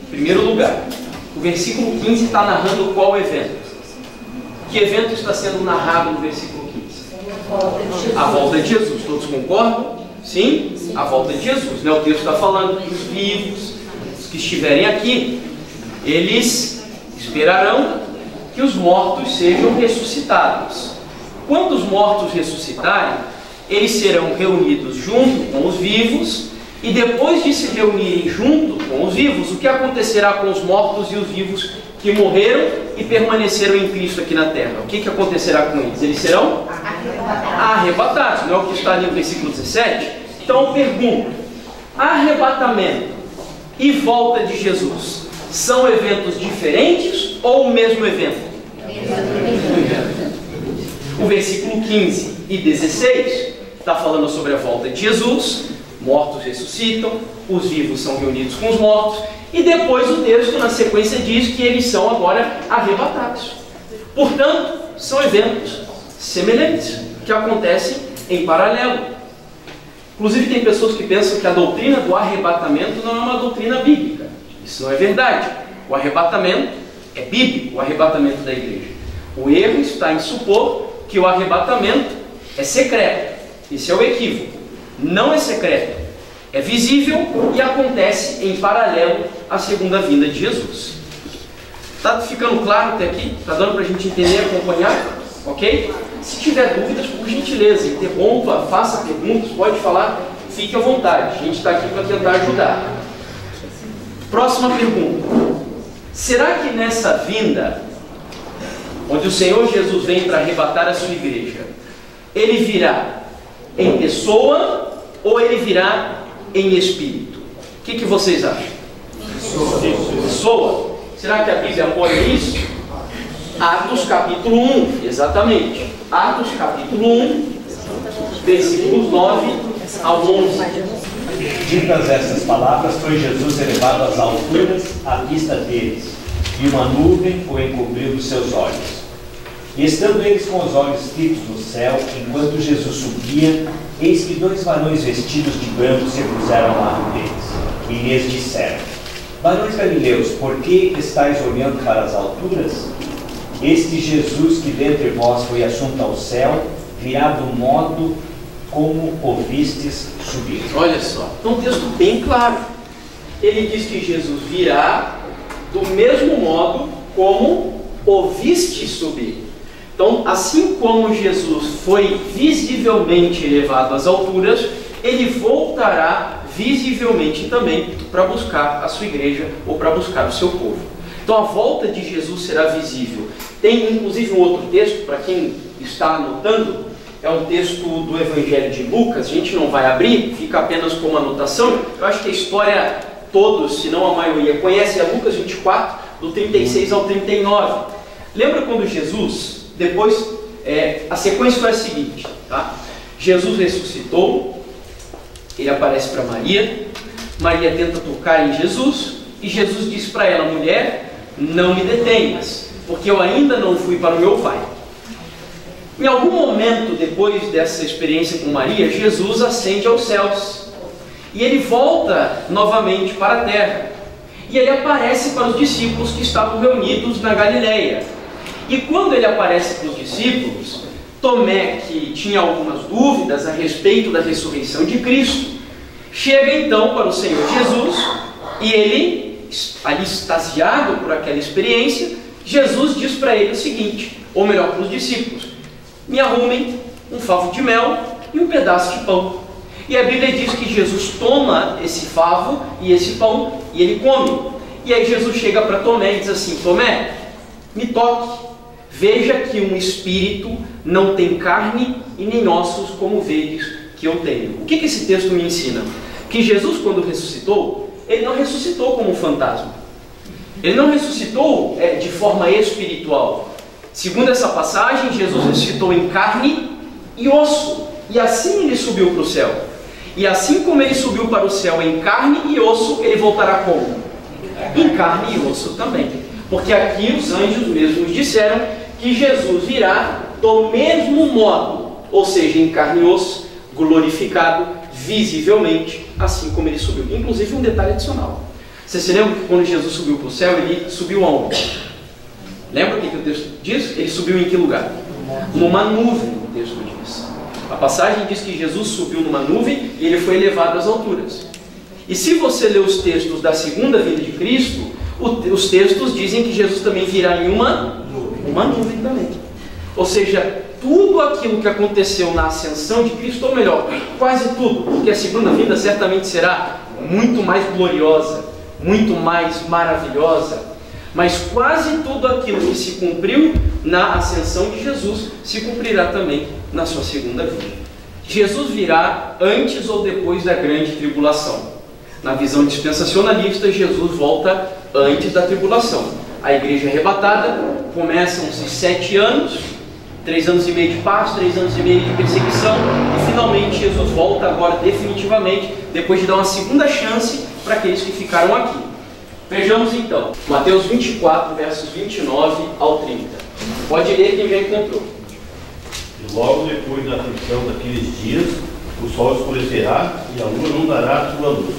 Em primeiro lugar, o versículo 15 está narrando qual evento? Que evento está sendo narrado no versículo 15? A volta de Jesus. Todos concordam? Sim? A volta de Jesus, né? O texto está falando que os vivos, os que estiverem aqui, eles esperarão que os mortos sejam ressuscitados. Quando os mortos ressuscitarem, eles serão reunidos junto com os vivos, e depois de se reunirem junto com os vivos, o que acontecerá com os mortos e os vivos que morreram e permaneceram em Cristo aqui na terra? O que acontecerá com eles? Eles serão arrebatados, não é o que está ali no versículo 17? Então eu pergunto: arrebatamento e volta de Jesus são eventos diferentes ou o mesmo evento? O versículo 15 e 16 está falando sobre a volta de Jesus. Mortos ressuscitam, os vivos são reunidos com os mortos, e depois o texto na sequência diz que eles são agora arrebatados. Portanto, são eventos semelhantes que acontecem em paralelo. Inclusive tem pessoas que pensam que a doutrina do arrebatamento não é uma doutrina bíblica. Isso não é verdade. O arrebatamento é bíblico, o arrebatamento da igreja. O erro está em supor que o arrebatamento é secreto. Esse é o equívoco. Não é secreto, é visível e acontece em paralelo à segunda vinda de Jesus. Está ficando claro até aqui? Está dando para a gente entender e acompanhar? Ok? Se tiver dúvidas, por gentileza, interrompa, faça perguntas, pode falar, fique à vontade. A gente está aqui para tentar ajudar. Próxima pergunta. Será que nessa vinda, onde o Senhor Jesus vem para arrebatar a sua igreja, ele virá em pessoa ou ele virá em espírito? O que vocês acham? Pessoa. Será que a Bíblia apoia isso? Atos capítulo 1, exatamente. Atos capítulo 1, versículos 9 ao 11. Ditas estas palavras, foi Jesus elevado às alturas à vista deles, e uma nuvem o encobriu dos seus olhos. E estando eles com os olhos fitos no céu, enquanto Jesus subia, eis que 2 varões vestidos de branco se puseram ao lado deles, e lhes disseram: Varões galileus, por que estáis olhando para as alturas? Este Jesus que dentre vós foi assunto ao céu, virá do modo como o vistes subir. Olha só, então um texto bem claro. Ele diz que Jesus virá do mesmo modo como o viste subir. Então, assim como Jesus foi visivelmente elevado às alturas, ele voltará visivelmente também para buscar a sua igreja ou para buscar o seu povo. Então, a volta de Jesus será visível. Tem inclusive um outro texto, para quem está anotando, é um texto do Evangelho de Lucas. A gente não vai abrir, fica apenas como anotação. Eu acho que a história, todos, se não a maioria, conhece, é Lucas 24, do 36 ao 39. Lembra quando Jesus, depois, a sequência foi a seguinte, tá? Jesus ressuscitou, ele aparece para Maria, Maria tenta tocar em Jesus, e Jesus diz para ela: mulher, não me detenhas, porque eu ainda não fui para o meu Pai. Em algum momento depois dessa experiência com Maria, Jesus ascende aos céus, e ele volta novamente para a terra, e ele aparece para os discípulos que estavam reunidos na Galileia. E quando ele aparece para os discípulos, Tomé, que tinha algumas dúvidas a respeito da ressurreição de Cristo, chega então para o Senhor Jesus, e ele, ali extasiado por aquela experiência, Jesus diz para ele o seguinte, ou melhor, para os discípulos: me arrumem um favo de mel e um pedaço de pão. E a Bíblia diz que Jesus toma esse favo e esse pão e ele come. E aí Jesus chega para Tomé e diz assim: Tomé, me toque, veja que um espírito não tem carne e nem ossos como vedes que eu tenho. O que esse texto me ensina? Que Jesus, quando ressuscitou, ele não ressuscitou como um fantasma. Ele não ressuscitou de forma espiritual. Segundo essa passagem, Jesus ressuscitou em carne e osso, e assim ele subiu para o céu. E assim como ele subiu para o céu em carne e osso, ele voltará como? Em carne e osso também. Porque aqui os anjos mesmos disseram que Jesus virá do mesmo modo, ou seja, em carne e osso, glorificado visivelmente, assim como ele subiu. Inclusive um detalhe adicional. Você se lembra que quando Jesus subiu para o céu, ele subiu aonde? Lembra o que o texto diz? Ele subiu em que lugar? Numa nuvem, o texto diz. A passagem diz que Jesus subiu numa nuvem e ele foi elevado às alturas. E se você ler os textos da segunda vinda de Cristo, os textos dizem que Jesus também virá em uma nuvem também. Ou seja, tudo aquilo que aconteceu na ascensão de Cristo, ou melhor, quase tudo, porque a segunda vinda certamente será muito mais gloriosa, muito mais maravilhosa, mas quase tudo aquilo que se cumpriu na ascensão de Jesus se cumprirá também na sua segunda vinda. Jesus virá antes ou depois da grande tribulação. Na visão dispensacionalista, Jesus volta antes da tribulação. A igreja é arrebatada, começam-se 7 anos, 3 anos e meio de paz, 3 anos e meio de perseguição, e finalmente Jesus volta agora definitivamente, depois de dar uma segunda chance para aqueles que ficaram aqui. Vejamos então, Mateus 24, versos 29 ao 30. Pode ler quem já encontrou. E logo depois da aflição daqueles dias, o sol escurecerá e a lua não dará a sua luz,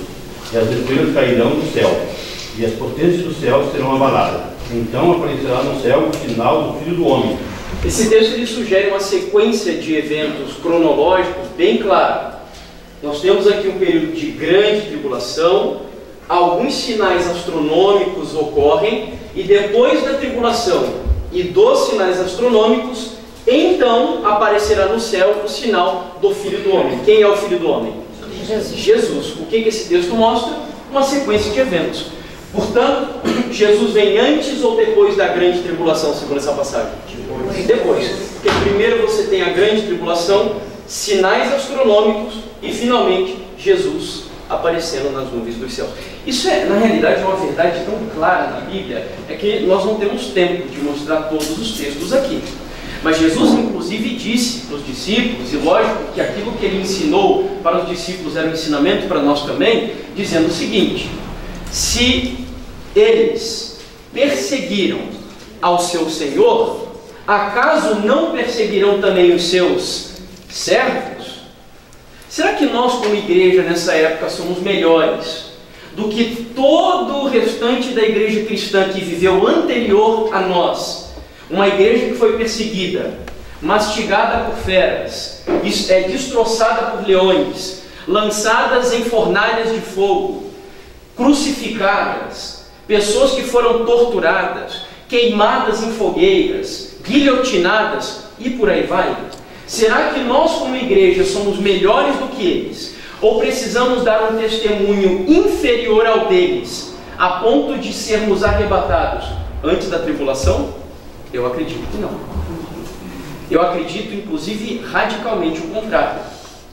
e as estrelas cairão do céu, e as potências do céu serão abaladas. Então aparecerá no céu o sinal do Filho do Homem. Esse texto ele sugere uma sequência de eventos cronológicos bem clara. Nós temos aqui um período de grande tribulação, alguns sinais astronômicos ocorrem, e depois da tribulação e dos sinais astronômicos, então aparecerá no céu o sinal do Filho do Homem. Quem é o Filho do Homem? Jesus. O que esse texto mostra? Uma sequência de eventos. Portanto, Jesus vem antes ou depois da grande tribulação, segundo essa passagem? Depois. Porque primeiro você tem a grande tribulação, sinais astronômicos e finalmente Jesus aparecendo nas nuvens dos céus. Isso é, na realidade, uma verdade tão clara na Bíblia, é que nós não temos tempo de mostrar todos os textos aqui. Mas Jesus, inclusive, disse para os discípulos, e lógico que aquilo que ele ensinou para os discípulos era um ensinamento para nós também, dizendo o seguinte: se eles perseguiram ao seu Senhor, acaso não perseguirão também os seus servos? Será que nós, como igreja, nessa época, somos melhores do que todo o restante da igreja cristã que viveu anterior a nós? Uma igreja que foi perseguida, mastigada por feras, destroçada por leões, lançadas em fornalhas de fogo, crucificadas, pessoas que foram torturadas, queimadas em fogueiras, guilhotinadas e por aí vai. Será que nós, como igreja, somos melhores do que eles? Ou precisamos dar um testemunho inferior ao deles, a ponto de sermos arrebatados antes da tribulação? Eu acredito que não. Eu acredito, inclusive, radicalmente o contrário.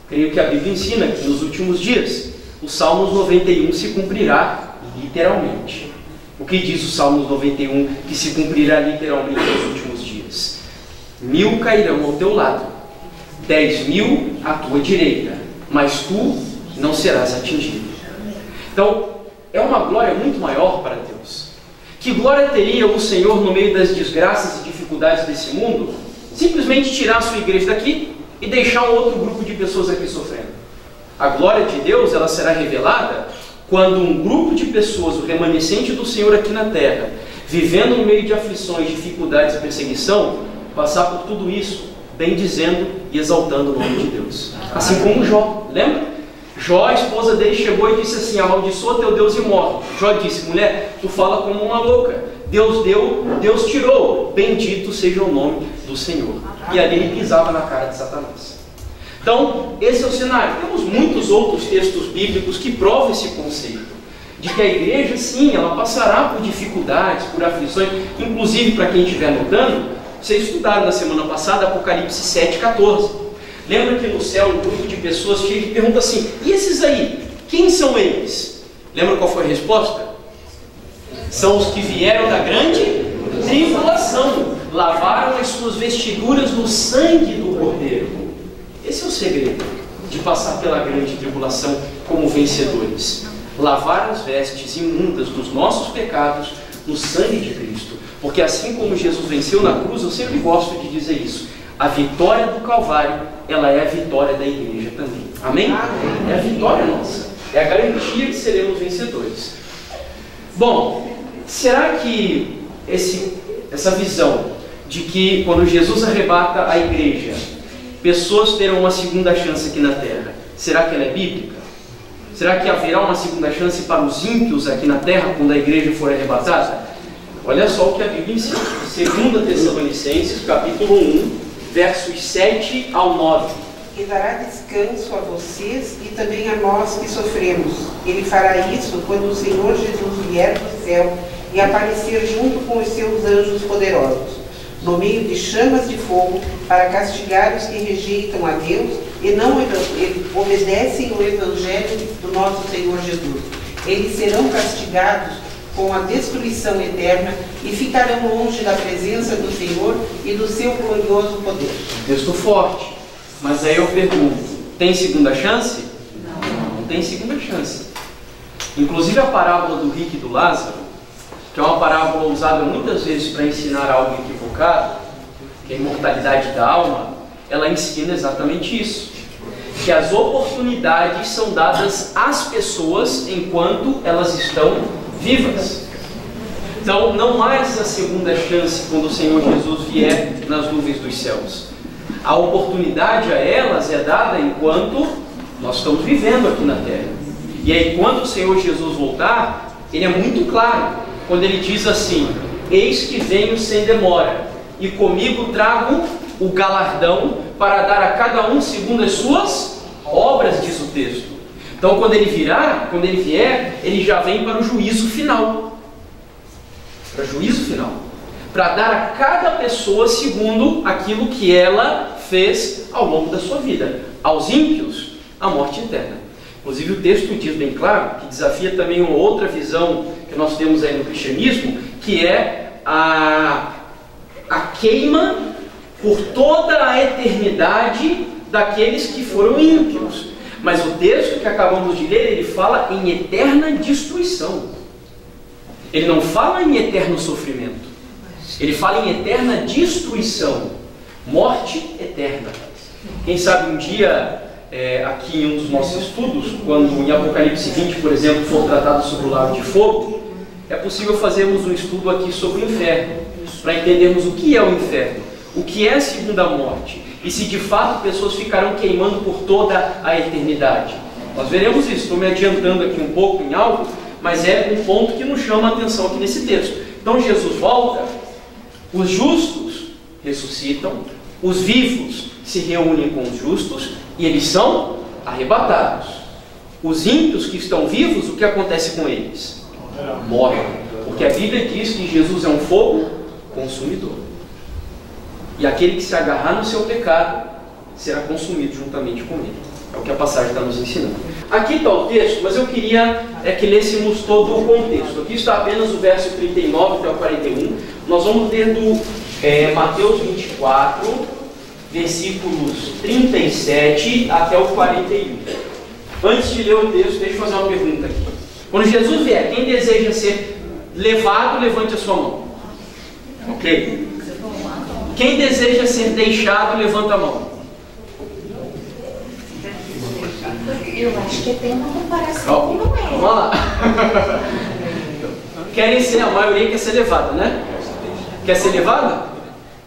Creio que a Bíblia ensina que nos últimos dias o Salmos 91 se cumprirá literalmente. O que diz o Salmos 91 que se cumprirá literalmente nos últimos dias? 1000 cairão ao teu lado, 10.000 à tua direita, mas tu não serás atingido. Então, é uma glória muito maior para Deus. Que glória teria o Senhor no meio das desgraças e dificuldades desse mundo? Simplesmente tirar a sua igreja daqui e deixar um outro grupo de pessoas aqui sofrendo. A glória de Deus, ela será revelada quando um grupo de pessoas, o remanescente do Senhor aqui na terra, vivendo no meio de aflições, dificuldades e perseguição, passar por tudo isso, bendizendo e exaltando o nome de Deus. Assim como Jó, lembra? Jó, a esposa dele, chegou e disse assim: amaldiçoa teu Deus e morre. Jó disse: mulher, tu fala como uma louca. Deus deu, Deus tirou. Bendito seja o nome do Senhor. E ali ele pisava na cara de Satanás. Então, esse é o cenário. Temos muitos outros textos bíblicos que provam esse conceito, de que a igreja, sim, ela passará por dificuldades, por aflições. Inclusive, para quem estiver notando, vocês estudaram na semana passada Apocalipse 7,14. Lembra que no céu um grupo de pessoas chega e pergunta assim: e esses aí, quem são eles? Lembra qual foi a resposta? São os que vieram da grande tribulação, lavaram as suas vestiduras no sangue do Cordeiro. Esse é o segredo de passar pela grande tribulação como vencedores: lavar as vestes imundas dos nossos pecados no sangue de Cristo. Porque assim como Jesus venceu na cruz, eu sempre gosto de dizer isso, a vitória do Calvário, ela é a vitória da igreja também. Amém? É a vitória nossa, é a garantia de seremos vencedores. Bom, será que essa visão de que quando Jesus arrebata a igreja, pessoas terão uma segunda chance aqui na terra, será que ela é bíblica? Será que haverá uma segunda chance para os ímpios aqui na terra quando a igreja for arrebatada? Olha só o que a Bíblia ensina. 2 Tessalonicenses, capítulo 1, versos 7 ao 9. E dará descanso a vocês e também a nós que sofremos. Ele fará isso quando o Senhor Jesus vier do céu e aparecer junto com os seus anjos poderosos, no meio de chamas de fogo, para castigar os que rejeitam a Deus e não obedecem o Evangelho do nosso Senhor Jesus. Eles serão castigados com a destruição eterna e ficarão longe da presença do Senhor e do seu glorioso poder. Texto forte, mas aí eu pergunto: tem segunda chance? Não tem segunda chance. Inclusive a parábola do rico e do Lázaro, que é uma parábola usada muitas vezes para ensinar algo equivocado, que é a imortalidade da alma, ela ensina exatamente isso, que as oportunidades são dadas às pessoas enquanto elas estão vivas. Então não há essa segunda chance quando o Senhor Jesus vier nas nuvens dos céus. A oportunidade a elas é dada enquanto nós estamos vivendo aqui na terra. E aí quando o Senhor Jesus voltar, ele é muito claro quando ele diz assim: eis que venho sem demora, e comigo trago o galardão para dar a cada um segundo as suas obras, diz o texto. Então quando ele vier, ele já vem para o juízo final. Para o juízo final. Para dar a cada pessoa segundo aquilo que ela fez ao longo da sua vida. Aos ímpios, a morte eterna. Inclusive o texto diz bem claro, que desafia também uma outra visão que nós temos aí no cristianismo, que é a queima por toda a eternidade daqueles que foram ímpios. Mas o texto que acabamos de ler, ele fala em eterna destruição. Ele não fala em eterno sofrimento. Ele fala em eterna destruição, morte eterna. Quem sabe um dia, aqui em um dos nossos estudos, quando em Apocalipse 20, por exemplo, for tratado sobre o lago de fogo, é possível fazermos um estudo aqui sobre o inferno, para entendermos o que é o inferno, o que é a segunda morte, e se de fato pessoas ficarão queimando por toda a eternidade. Nós veremos isso. Estou me adiantando aqui um pouco em algo, mas é um ponto que nos chama a atenção aqui nesse texto. Então Jesus volta, os justos ressuscitam, os vivos se reúnem com os justos e eles são arrebatados. Os ímpios que estão vivos, o que acontece com eles? Morrem, porque a Bíblia diz que Jesus é um fogo consumidor. E aquele que se agarrar no seu pecado será consumido juntamente com ele. É o que a passagem está nos ensinando. Aqui está o texto, mas eu queria que lêssemos todo o contexto. Aqui está apenas o verso 39 até o 41. Nós vamos ler do Mateus 24, versículos 37 até o 41. Antes de ler o texto, deixa eu fazer uma pergunta aqui. Quando Jesus vier, quem deseja ser levado, levante a sua mão. Ok? Quem deseja ser deixado, levanta a mão. Eu acho que tem uma comparação que não é. Vamos lá. Querem ser, a maioria quer ser levada, né? Quer ser levada?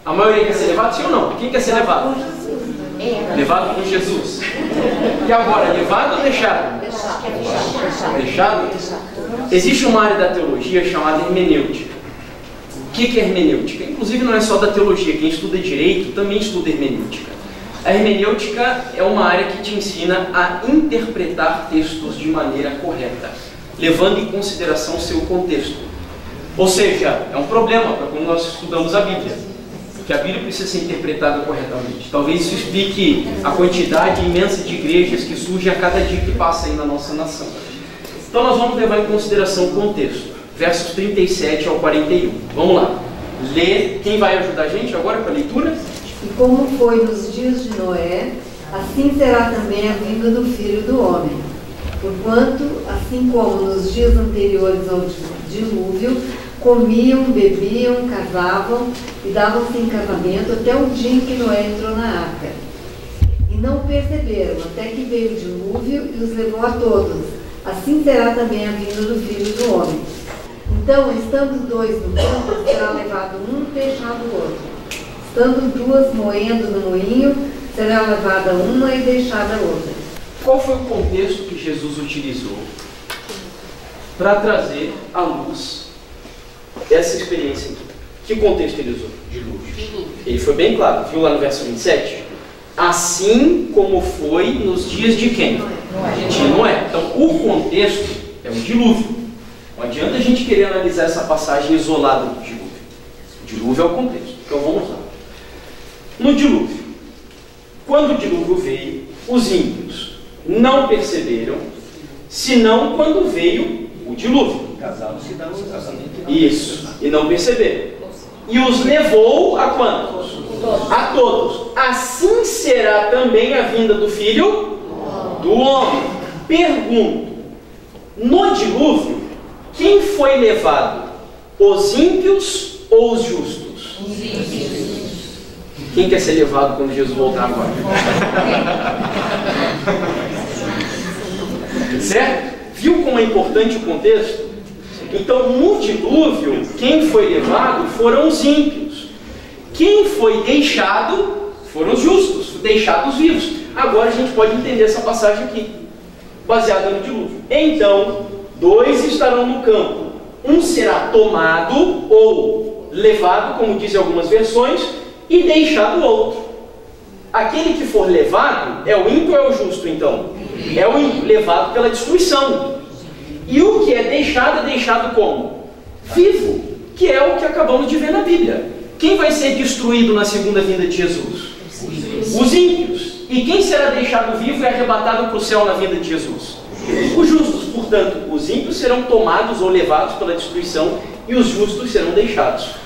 A maioria quer ser levada, sim ou não? Quem quer ser levado? Levado por Jesus. E agora, levado ou deixado? Deixado? Existe uma área da teologia chamada hermenêutica. O que é hermenêutica? Inclusive não é só da teologia, quem estuda direito também estuda hermenêutica. A hermenêutica é uma área que te ensina a interpretar textos de maneira correta, levando em consideração o seu contexto. Ou seja, é um problema para quando nós estudamos a Bíblia, que a Bíblia precisa ser interpretada corretamente. Talvez isso explique a quantidade imensa de igrejas que surgem a cada dia que passa aí na nossa nação. Então nós vamos levar em consideração o contexto, versos 37 ao 41. Vamos lá. Ler. Quem vai ajudar a gente agora com a leitura? E como foi nos dias de Noé, assim será também a vinda do Filho do Homem. Porquanto, assim como nos dias anteriores ao dilúvio, comiam, bebiam, casavam e davam-se em casamento até o dia em que Noé entrou na arca. E não perceberam, até que veio o dilúvio e os levou a todos. Assim será também a vinda do Filho do Homem. Então, estando dois no campo, será levado um e deixado o outro. Estando duas moendo no moinho, será levada uma e deixada a outra. Qual foi o contexto que Jesus utilizou para trazer à luz essa experiência aqui? Que contexto ele usou? Dilúvio. Ele foi bem claro, viu lá no verso 27? Assim como foi nos dias de quem? De Noé. Então, o contexto é o dilúvio. Não adianta a gente querer analisar essa passagem isolada do dilúvio. O dilúvio é o contexto. Então, vamos lá. No dilúvio, quando o dilúvio veio, os ímpios não perceberam, senão quando veio o dilúvio. Casaram-se dando um casamento. Isso, e não perceberam. E os levou a quantos? A todos. Assim será também a vinda do Filho do Homem. Pergunto, no dilúvio, quem foi levado? Os ímpios ou os justos? Os ímpios. Quem quer ser levado quando Jesus voltar agora? Certo? Viu como é importante o contexto? Então, no dilúvio, quem foi levado foram os ímpios. Quem foi deixado foram os justos, deixados vivos. Agora a gente pode entender essa passagem aqui, baseada no dilúvio. Então, dois estarão no campo. Um será tomado ou levado, como dizem algumas versões, e deixado o outro. Aquele que for levado é o ímpio ou é o justo, então? É o ímpio, levado pela destruição. E o que é deixado como? Vivo, que é o que acabamos de ver na Bíblia. Quem vai ser destruído na segunda vinda de Jesus? Os ímpios. E quem será deixado vivo e arrebatado para o céu na vinda de Jesus? Os justos. Portanto, os ímpios serão tomados ou levados pela destruição e os justos serão deixados.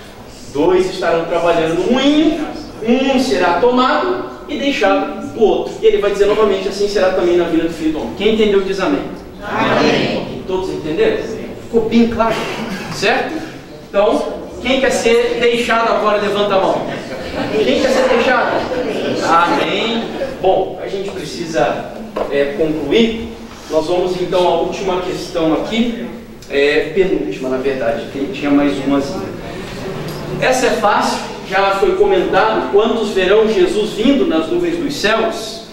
Dois estarão trabalhando no moinho, um será tomado e deixado o outro. E ele vai dizer novamente, assim será também na vida do Filho do Homem. Quem entendeu diz amém. Amém. Todos entenderam? Ficou bem claro, certo? Então, Quem quer ser deixado agora, levanta a mão. Quem quer ser deixado? Amém. Bom, a gente precisa concluir. Nós vamos então à última questão aqui, penúltima na verdade, que tinha mais umazinha. Essa é fácil, já foi comentado. Quantos verão Jesus vindo nas nuvens dos céus?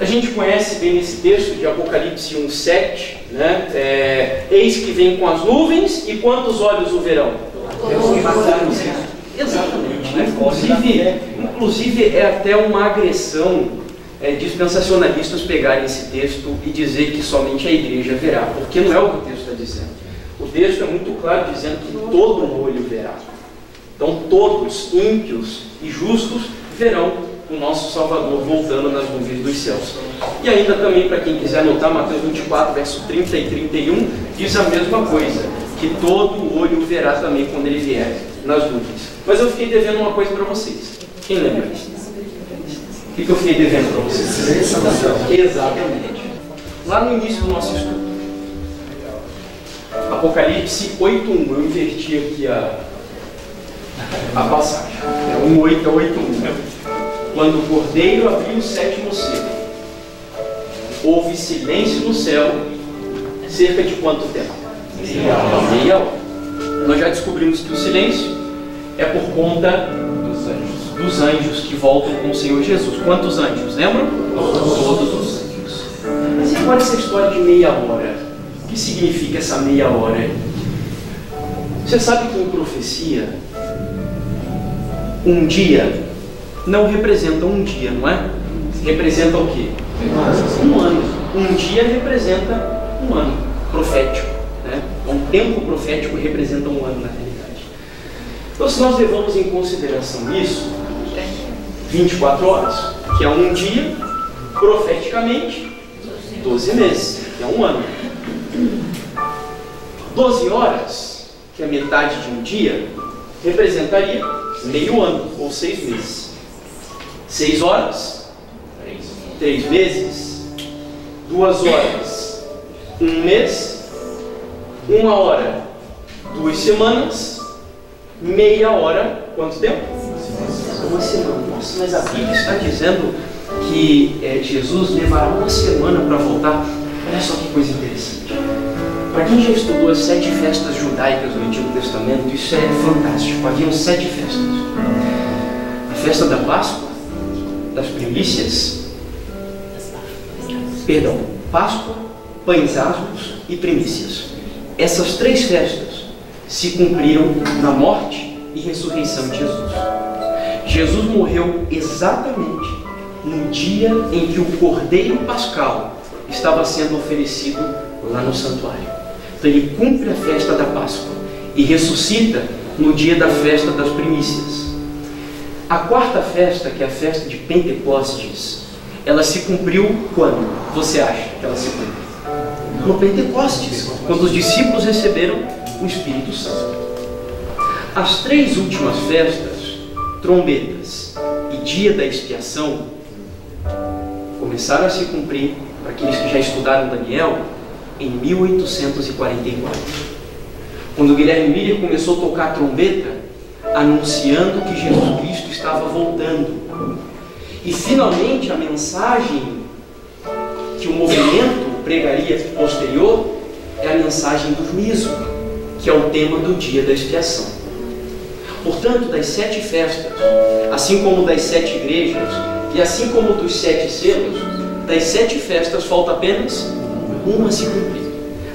A gente conhece bem esse texto de Apocalipse 1:7, né? Eis que vem com as nuvens, e quantos olhos o verão? Exatamente, né? Inclusive é até uma agressão dispensacionalistas pegarem esse texto e dizer que somente a igreja verá, porque não é o que o texto está dizendo. O texto é muito claro dizendo que todo olho verá. Então todos, ímpios e justos, verão o nosso Salvador voltando nas nuvens dos céus. E ainda também, para quem quiser anotar, Mateus 24, verso 30 e 31, diz a mesma coisa, que todo olho verá também quando ele vier nas nuvens. Mas eu fiquei devendo uma coisa para vocês. Quem lembra disso? O que eu fiquei devendo para vocês? Exatamente. Lá no início do nosso estudo, Apocalipse 8:1, eu inverti aqui a passagem. É 1:8 a 8:1. Quando o Cordeiro abriu o 7º selo, houve silêncio no céu, cerca de quanto tempo? Meia hora. Nós já descobrimos que o silêncio é por conta dos anjos que voltam com o Senhor Jesus. Quantos anjos? Lembram? Todos os anjos. Mas e agora essa história de meia hora? O que significa essa meia hora? Você sabe que em profecia, um dia não representa um dia, não é? Representa o quê? Um ano. Um dia representa um ano profético, né? Um tempo profético representa um ano na realidade. Então, se nós levamos em consideração isso, 24 horas, que é um dia, profeticamente, 12 meses, que é um ano. 12 horas, que é metade de um dia, representaria meio ano, ou 6 meses. 6 horas, 3 meses. 2 horas, 1 mês. 1 hora, 2 semanas. Meia hora, quanto tempo? Uma semana. Nossa, mas a Bíblia está dizendo que Jesus levará uma semana para voltar. Olha só que coisa interessante. Para quem já estudou as 7 festas judaicas do Antigo Testamento, isso é fantástico. Haviam 7 festas. A festa da Páscoa, das primícias, Páscoa, pães asmos e primícias. Essas 3 festas se cumpriram na morte e ressurreição de Jesus. Jesus morreu exatamente no dia em que o Cordeiro Pascal estava sendo oferecido lá no santuário. Então ele cumpre a festa da Páscoa e ressuscita no dia da festa das primícias. A 4ª festa, que é a festa de Pentecostes, ela se cumpriu quando? Você acha que ela se cumpriu? No Pentecostes, quando os discípulos receberam o Espírito Santo. As 3 últimas festas, trombetas e dia da expiação, começaram a se cumprir, para aqueles que já estudaram Daniel, em 1844. Quando Guilherme Miller começou a tocar a trombeta, anunciando que Jesus Cristo estava voltando. E finalmente a mensagem que o movimento pregaria posterior é a mensagem do juízo, que é o tema do dia da expiação. Portanto, das 7 festas, assim como das 7 igrejas, e assim como dos 7 selos, das 7 festas falta apenas uma se cumprir.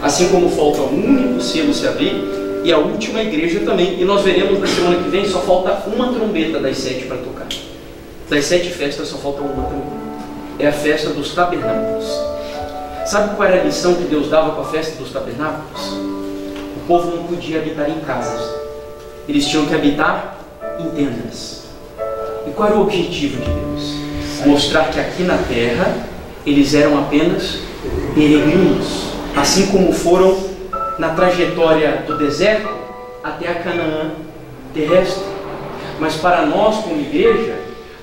Assim como falta um único selo se abrir, e a última igreja também. E nós veremos na semana que vem, só falta uma trombeta das 7 para tocar. Das 7 festas só falta uma também. É a festa dos tabernáculos. Sabe qual era a lição que Deus dava com a festa dos tabernáculos? O povo não podia habitar em casas. Eles tinham que habitar em tendas. E qual era o objetivo de Deus? Mostrar que aqui na terra eles eram apenas peregrinos, assim como foram na trajetória do deserto até a Canaã terrestre. Mas para nós, como igreja,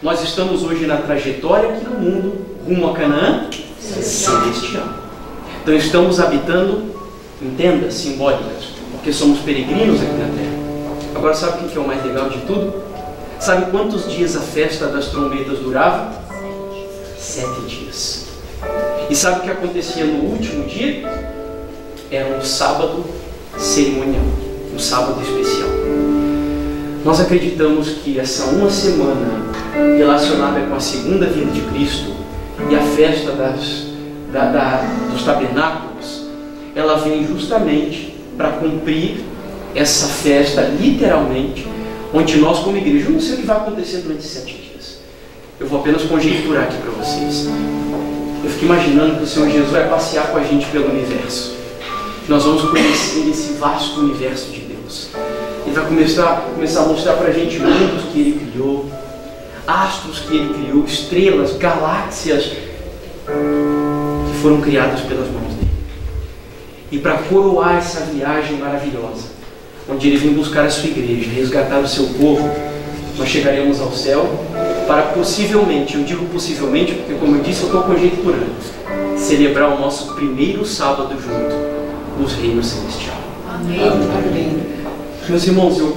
nós estamos hoje na trajetória aqui no mundo, rumo a Canaã celestial. Então estamos habitando em tendas simbólicas. porque somos peregrinos aqui na terra. Agora, sabe o que é o mais legal de tudo? Sabe quantos dias a festa das trombetas durava? 7 dias. E sabe o que acontecia no último dia? Era um sábado cerimonial, um sábado especial. Nós acreditamos que essa uma semana relacionada com a segunda vinda de Cristo e a festa dos tabernáculos, ela vem justamente para cumprir essa festa, literalmente, onde nós como igreja, eu não sei o que vai acontecer durante 7 dias. Eu vou apenas conjecturar aqui para vocês. Eu fico imaginando que o Senhor Jesus vai passear com a gente pelo universo. Nós vamos conhecer esse vasto universo de Deus. Ele vai começar a mostrar para a gente mundos que Ele criou, astros que Ele criou, estrelas, galáxias que foram criadas pelas mãos dele. E para coroar essa viagem maravilhosa, onde Ele vem buscar a sua igreja, resgatar o seu povo, nós chegaremos ao céu para possivelmente, eu digo possivelmente porque, como eu disse, eu estou conjecturando, celebrar o nosso primeiro sábado junto nos reinos celestiais. Amém. Amém. Meus irmãos, eu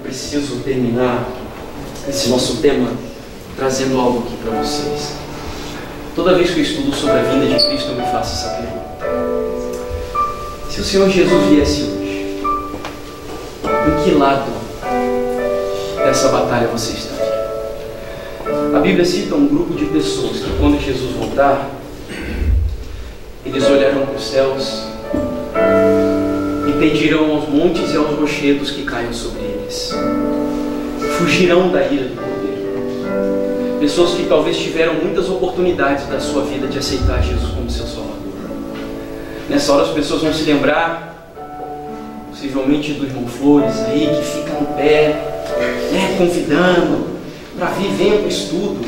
preciso terminar esse nosso tema trazendo algo aqui para vocês. Toda vez que eu estudo sobre a vinda de Cristo, eu me faço essa pergunta. Se o Senhor Jesus viesse hoje, em que lado dessa batalha você estaria? A Bíblia cita um grupo de pessoas que, quando Jesus voltar, eles olharão para os céus e pedirão aos montes e aos rochedos que caiam sobre eles. Fugirão da ira do Cordeiro. Pessoas que talvez tiveram muitas oportunidades da sua vida de aceitar Jesus como seu Salvador. Nessa hora as pessoas vão se lembrar, possivelmente do irmão Flores aí, que fica no pé, convidando para vir, venha para o estudo,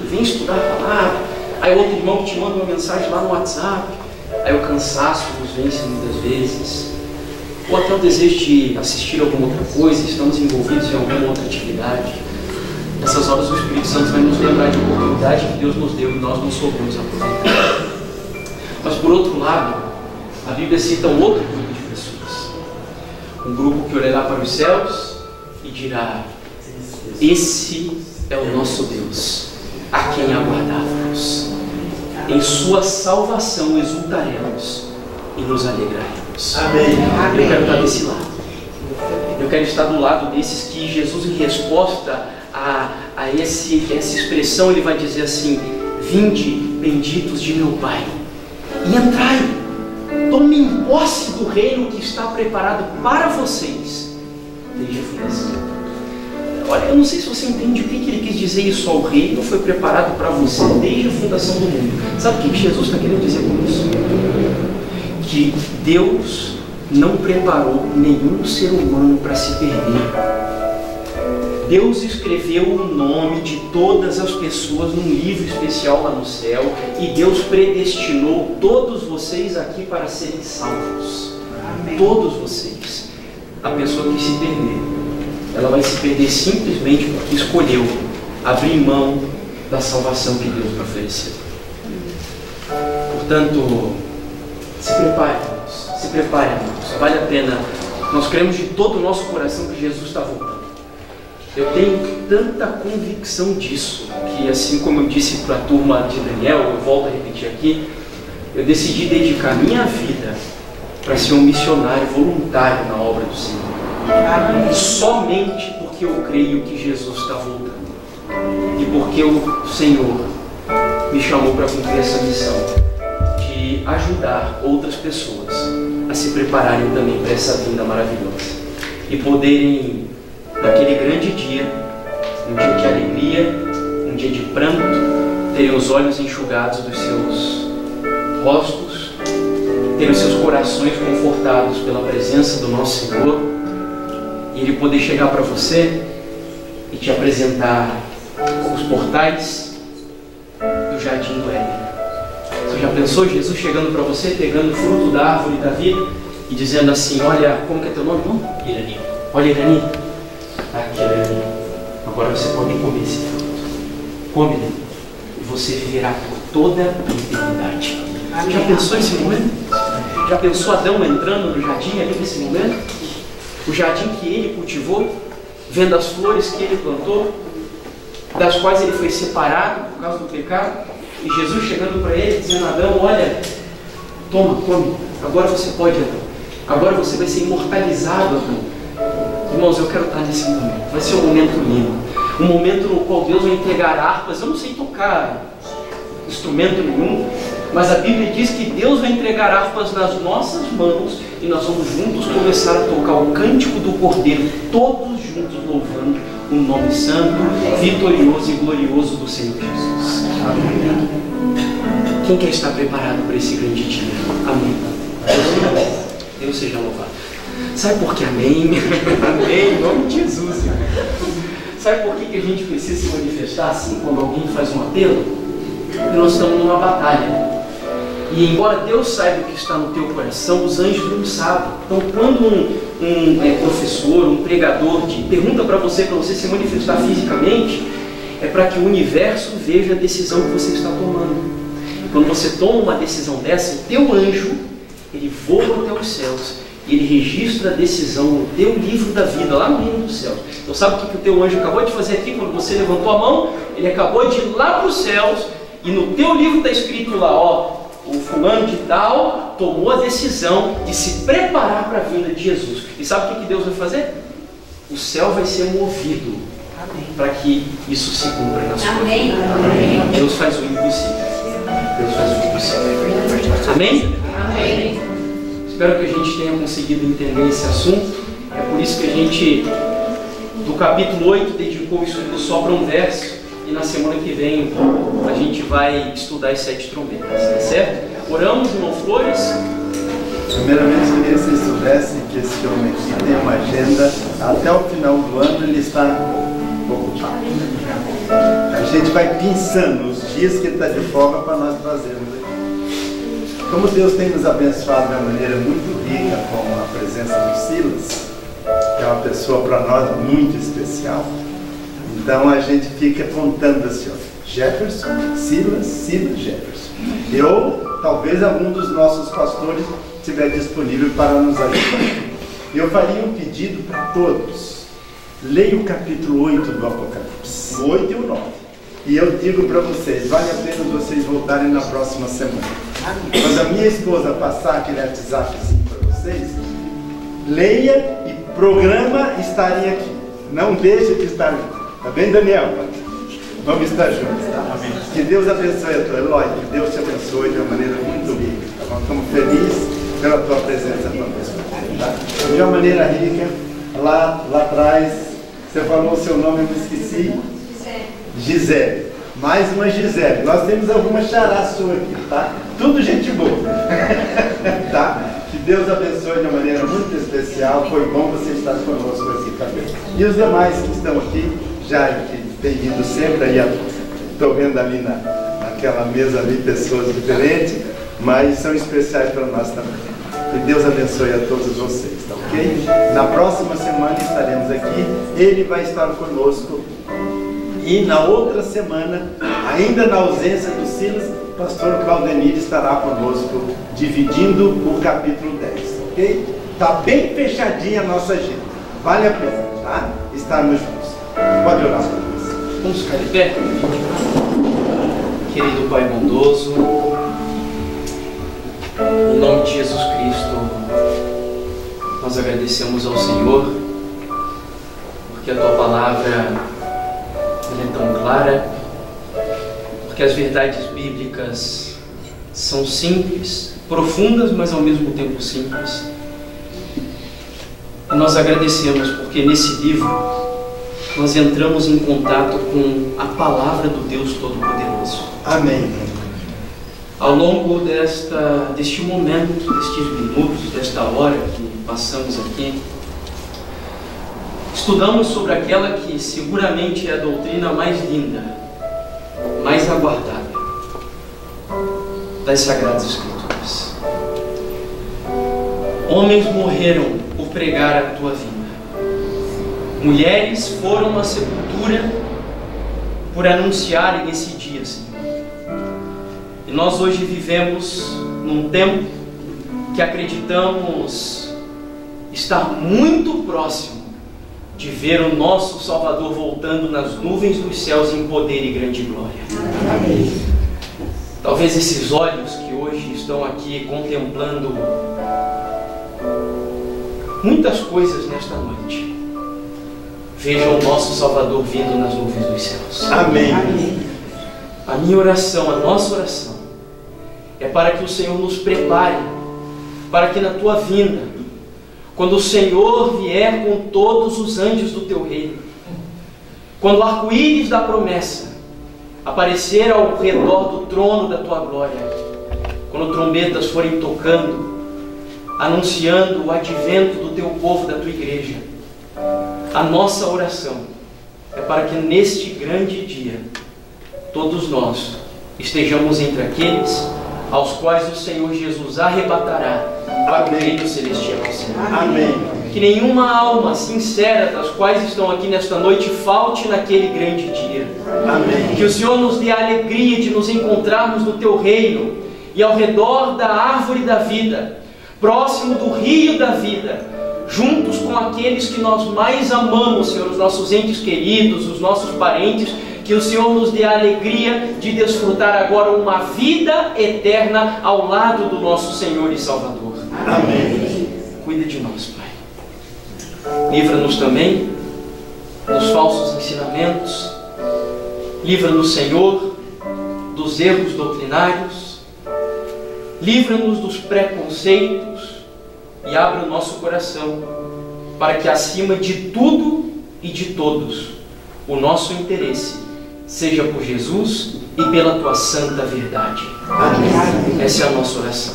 venha estudar a palavra. Aí outro irmão te manda uma mensagem lá no WhatsApp. Aí o cansaço nos vence muitas vezes. Ou até o desejo de assistir alguma outra coisa, estamos envolvidos em alguma outra atividade. Nessas horas o Espírito Santo vai nos lembrar de oportunidade que Deus nos deu e nós não soubemos aproveitar. Mas por outro lado, a Bíblia cita um outro grupo de pessoas. Um grupo que olhará para os céus e dirá: esse é o nosso Deus, a quem aguardávamos. Em sua salvação exultaremos e nos alegraremos. Amém. Eu quero estar desse lado. Eu quero estar do lado desses que Jesus, em resposta a essa expressão, ele vai dizer assim: vinde, benditos de meu Pai, e entrai, tomem posse do reino que está preparado para vocês desde a fundação. Olha, eu não sei se você entende o que ele quis dizer isso. O reino foi preparado para você desde a fundação do mundo. Sabe o que Jesus está querendo dizer com isso? Que Deus não preparou nenhum ser humano para se perder. Deus escreveu o nome de todas as pessoas num livro especial lá no céu, e Deus predestinou todos vocês aqui para serem salvos. Amém. Todos vocês. A pessoa que se perder, ela vai se perder simplesmente porque escolheu abrir mão da salvação que Deus lhe ofereceu. Portanto, se prepare, irmãos. Se prepare, irmãos. Vale a pena. Nós cremos de todo o nosso coração que Jesus está voltando. Eu tenho tanta convicção disso, que assim como eu disse para a turma de Daniel, eu volto a repetir aqui, eu decidi dedicar minha vida para ser um missionário voluntário na obra do Senhor. Somente porque eu creio que Jesus está voltando e porque o Senhor me chamou para cumprir essa missão de ajudar outras pessoas a se prepararem também para essa vinda maravilhosa e poderem, naquele grande dia, um dia de alegria, um dia de pranto, terem os olhos enxugados dos seus rostos, terem os seus corações confortados pela presença do nosso Senhor, e Ele poder chegar para você e te apresentar os portais do Jardim do Éden. Você já pensou Jesus chegando para você, pegando o fruto da árvore da vida e dizendo assim: olha, como que é teu nome, irmão? Irani. Olha, Irani, aqui é Irani. Agora você pode comer esse fruto. Come, Irani, e você viverá por toda a eternidade. Já pensou esse momento? Já pensou Adão entrando no jardim ali nesse momento? O jardim que ele cultivou, vendo as flores que ele plantou, das quais ele foi separado por causa do pecado, e Jesus chegando para ele, dizendo: Adão, olha, toma, come, agora você pode, Adão, agora você vai ser imortalizado, Adão. Irmãos, eu quero estar nesse momento, vai ser um momento lindo, um momento no qual Deus vai entregar harpas. Eu não sei tocar instrumento nenhum, mas a Bíblia diz que Deus vai entregar harpas nas nossas mãos e nós vamos juntos começar a tocar o cântico do Cordeiro, todos juntos louvando o nome santo, vitorioso e glorioso do Senhor Jesus. Amém. Quem quer estar preparado para esse grande dia? Amém. Deus seja louvado. Sabe por que amém? Amém, em nome de Jesus. Sabe por que a gente precisa se manifestar assim quando alguém faz um apelo? Porque nós estamos numa batalha. E embora Deus saiba o que está no teu coração, os anjos não sabem. Então, quando um professor, um pregador pergunta para você se manifestar fisicamente, é para que o universo veja a decisão que você está tomando. Quando você toma uma decisão dessa, o teu anjo, ele voa até os céus e ele registra a decisão no teu livro da vida, lá no reino dos céus. Então, sabe o que o teu anjo acabou de fazer aqui? Quando você levantou a mão, ele acabou de ir lá para os céus e no teu livro está escrito lá, ó, o fulano de tal tomou a decisão de se preparar para a vinda de Jesus. E sabe o que Deus vai fazer? O céu vai ser movido para que isso se cumpra na sua vida. Amém. Deus faz o impossível. Deus faz o impossível. Amém? Amém. Espero que a gente tenha conseguido entender esse assunto. É por isso que a gente, do capítulo 8, dedicou o estudo só para um verso. E na semana que vem a gente vai estudar as 7 trombetas, tá certo? Oramos, irmão Flores. Primeiramente, eu queria que vocês soubessem que esse homem aqui tem uma agenda, até o final do ano ele está ocupado. A gente vai pensando os dias que ele está de folga para nós trazermos aqui. Como Deus tem nos abençoado de uma maneira muito rica com a presença do Silas, que é uma pessoa para nós muito especial, então a gente fica contando assim, ó, Jefferson, Silas, Jefferson. Eu, talvez algum dos nossos pastores estiver disponível para nos ajudar. Eu faria um pedido para todos. Leia o capítulo 8 do Apocalipse, o 8 e o 9. E eu digo para vocês, vale a pena vocês voltarem na próxima semana. Quando a minha esposa passar aquele WhatsAppzinho para vocês, leia e programa estarem aqui. Não deixe de estar aqui. Tá bem, Daniel? Vamos estar juntos, tá? Amém. Que Deus abençoe a tua Eloy, que Deus te abençoe de uma maneira muito rica, tá bom? Estamos felizes pela tua presença conosco, tá? De uma maneira rica, lá atrás, você falou o seu nome, eu me esqueci? Gisele. Mais uma Gisele. Nós temos alguma xará sua aqui, tá? Tudo gente boa. Tá? Que Deus abençoe de uma maneira muito especial. Foi bom você estar conosco aqui também. E os demais que estão aqui, já que tem vindo sempre aí, estou vendo ali naquela mesa ali pessoas diferentes, mas são especiais para nós também. Que Deus abençoe a todos vocês, tá ok? Na próxima semana estaremos aqui, ele vai estar conosco. E na outra semana, ainda na ausência do Silas, o pastor Claudenir estará conosco, dividindo o capítulo 10, ok? Está bem fechadinha a nossa agenda. Vale a pena, tá? Estarmos juntos. Pode orar para nós. Vamos ficar de pé? Querido Pai bondoso, em nome de Jesus Cristo, nós agradecemos ao Senhor, porque a Tua palavra é tão clara, porque as verdades bíblicas são simples, profundas, mas ao mesmo tempo simples. E nós agradecemos porque nesse livro nós entramos em contato com a palavra do Deus Todo-Poderoso. Amém. Ao longo deste momento, destes minutos, desta hora que passamos aqui, estudamos sobre aquela que seguramente é a doutrina mais linda, mais aguardada das Sagradas Escrituras. Homens morreram por pregar a tua vinda. Mulheres foram à sepultura por anunciarem esse dia, Senhor. E nós hoje vivemos num tempo que acreditamos estar muito próximo de ver o nosso Salvador voltando nas nuvens dos céus em poder e grande glória. Amém. Talvez esses olhos que hoje estão aqui contemplando muitas coisas nesta noite, vejam o nosso Salvador vindo nas nuvens dos céus. Amém. A minha oração, a nossa oração, é para que o Senhor nos prepare, para que na tua vinda, quando o Senhor vier com todos os anjos do teu reino, quando o arco-íris da promessa aparecer ao redor do trono da tua glória, quando trombetas forem tocando, anunciando o advento do teu povo, da tua igreja, a nossa oração é para que neste grande dia todos nós estejamos entre aqueles aos quais o Senhor Jesus arrebatará para o reino celestial. Amém. Que nenhuma alma sincera das quais estão aqui nesta noite falte naquele grande dia. Amém. Que o Senhor nos dê a alegria de nos encontrarmos no teu reino e ao redor da árvore da vida, próximo do rio da vida, juntos com aqueles que nós mais amamos, Senhor, os nossos entes queridos, os nossos parentes. Que o Senhor nos dê a alegria de desfrutar agora uma vida eterna ao lado do nosso Senhor e Salvador. Amém. Cuida de nós, Pai. Livra-nos também dos falsos ensinamentos. Livra-nos, Senhor, dos erros doutrinários. Livra-nos dos preconceitos e abre o nosso coração para que, acima de tudo e de todos, o nosso interesse seja por Jesus e pela tua santa verdade. Amém. Essa é a nossa oração.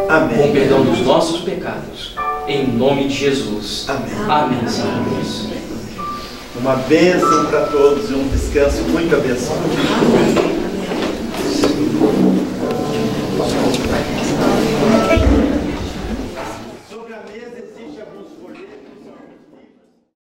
Amém. Com perdão dos nossos pecados, em nome de Jesus. Amém. Amém, Senhor Deus. Uma bênção para todos e um descanso muito abençoado. Sobre a mesa existe alguns folhetos.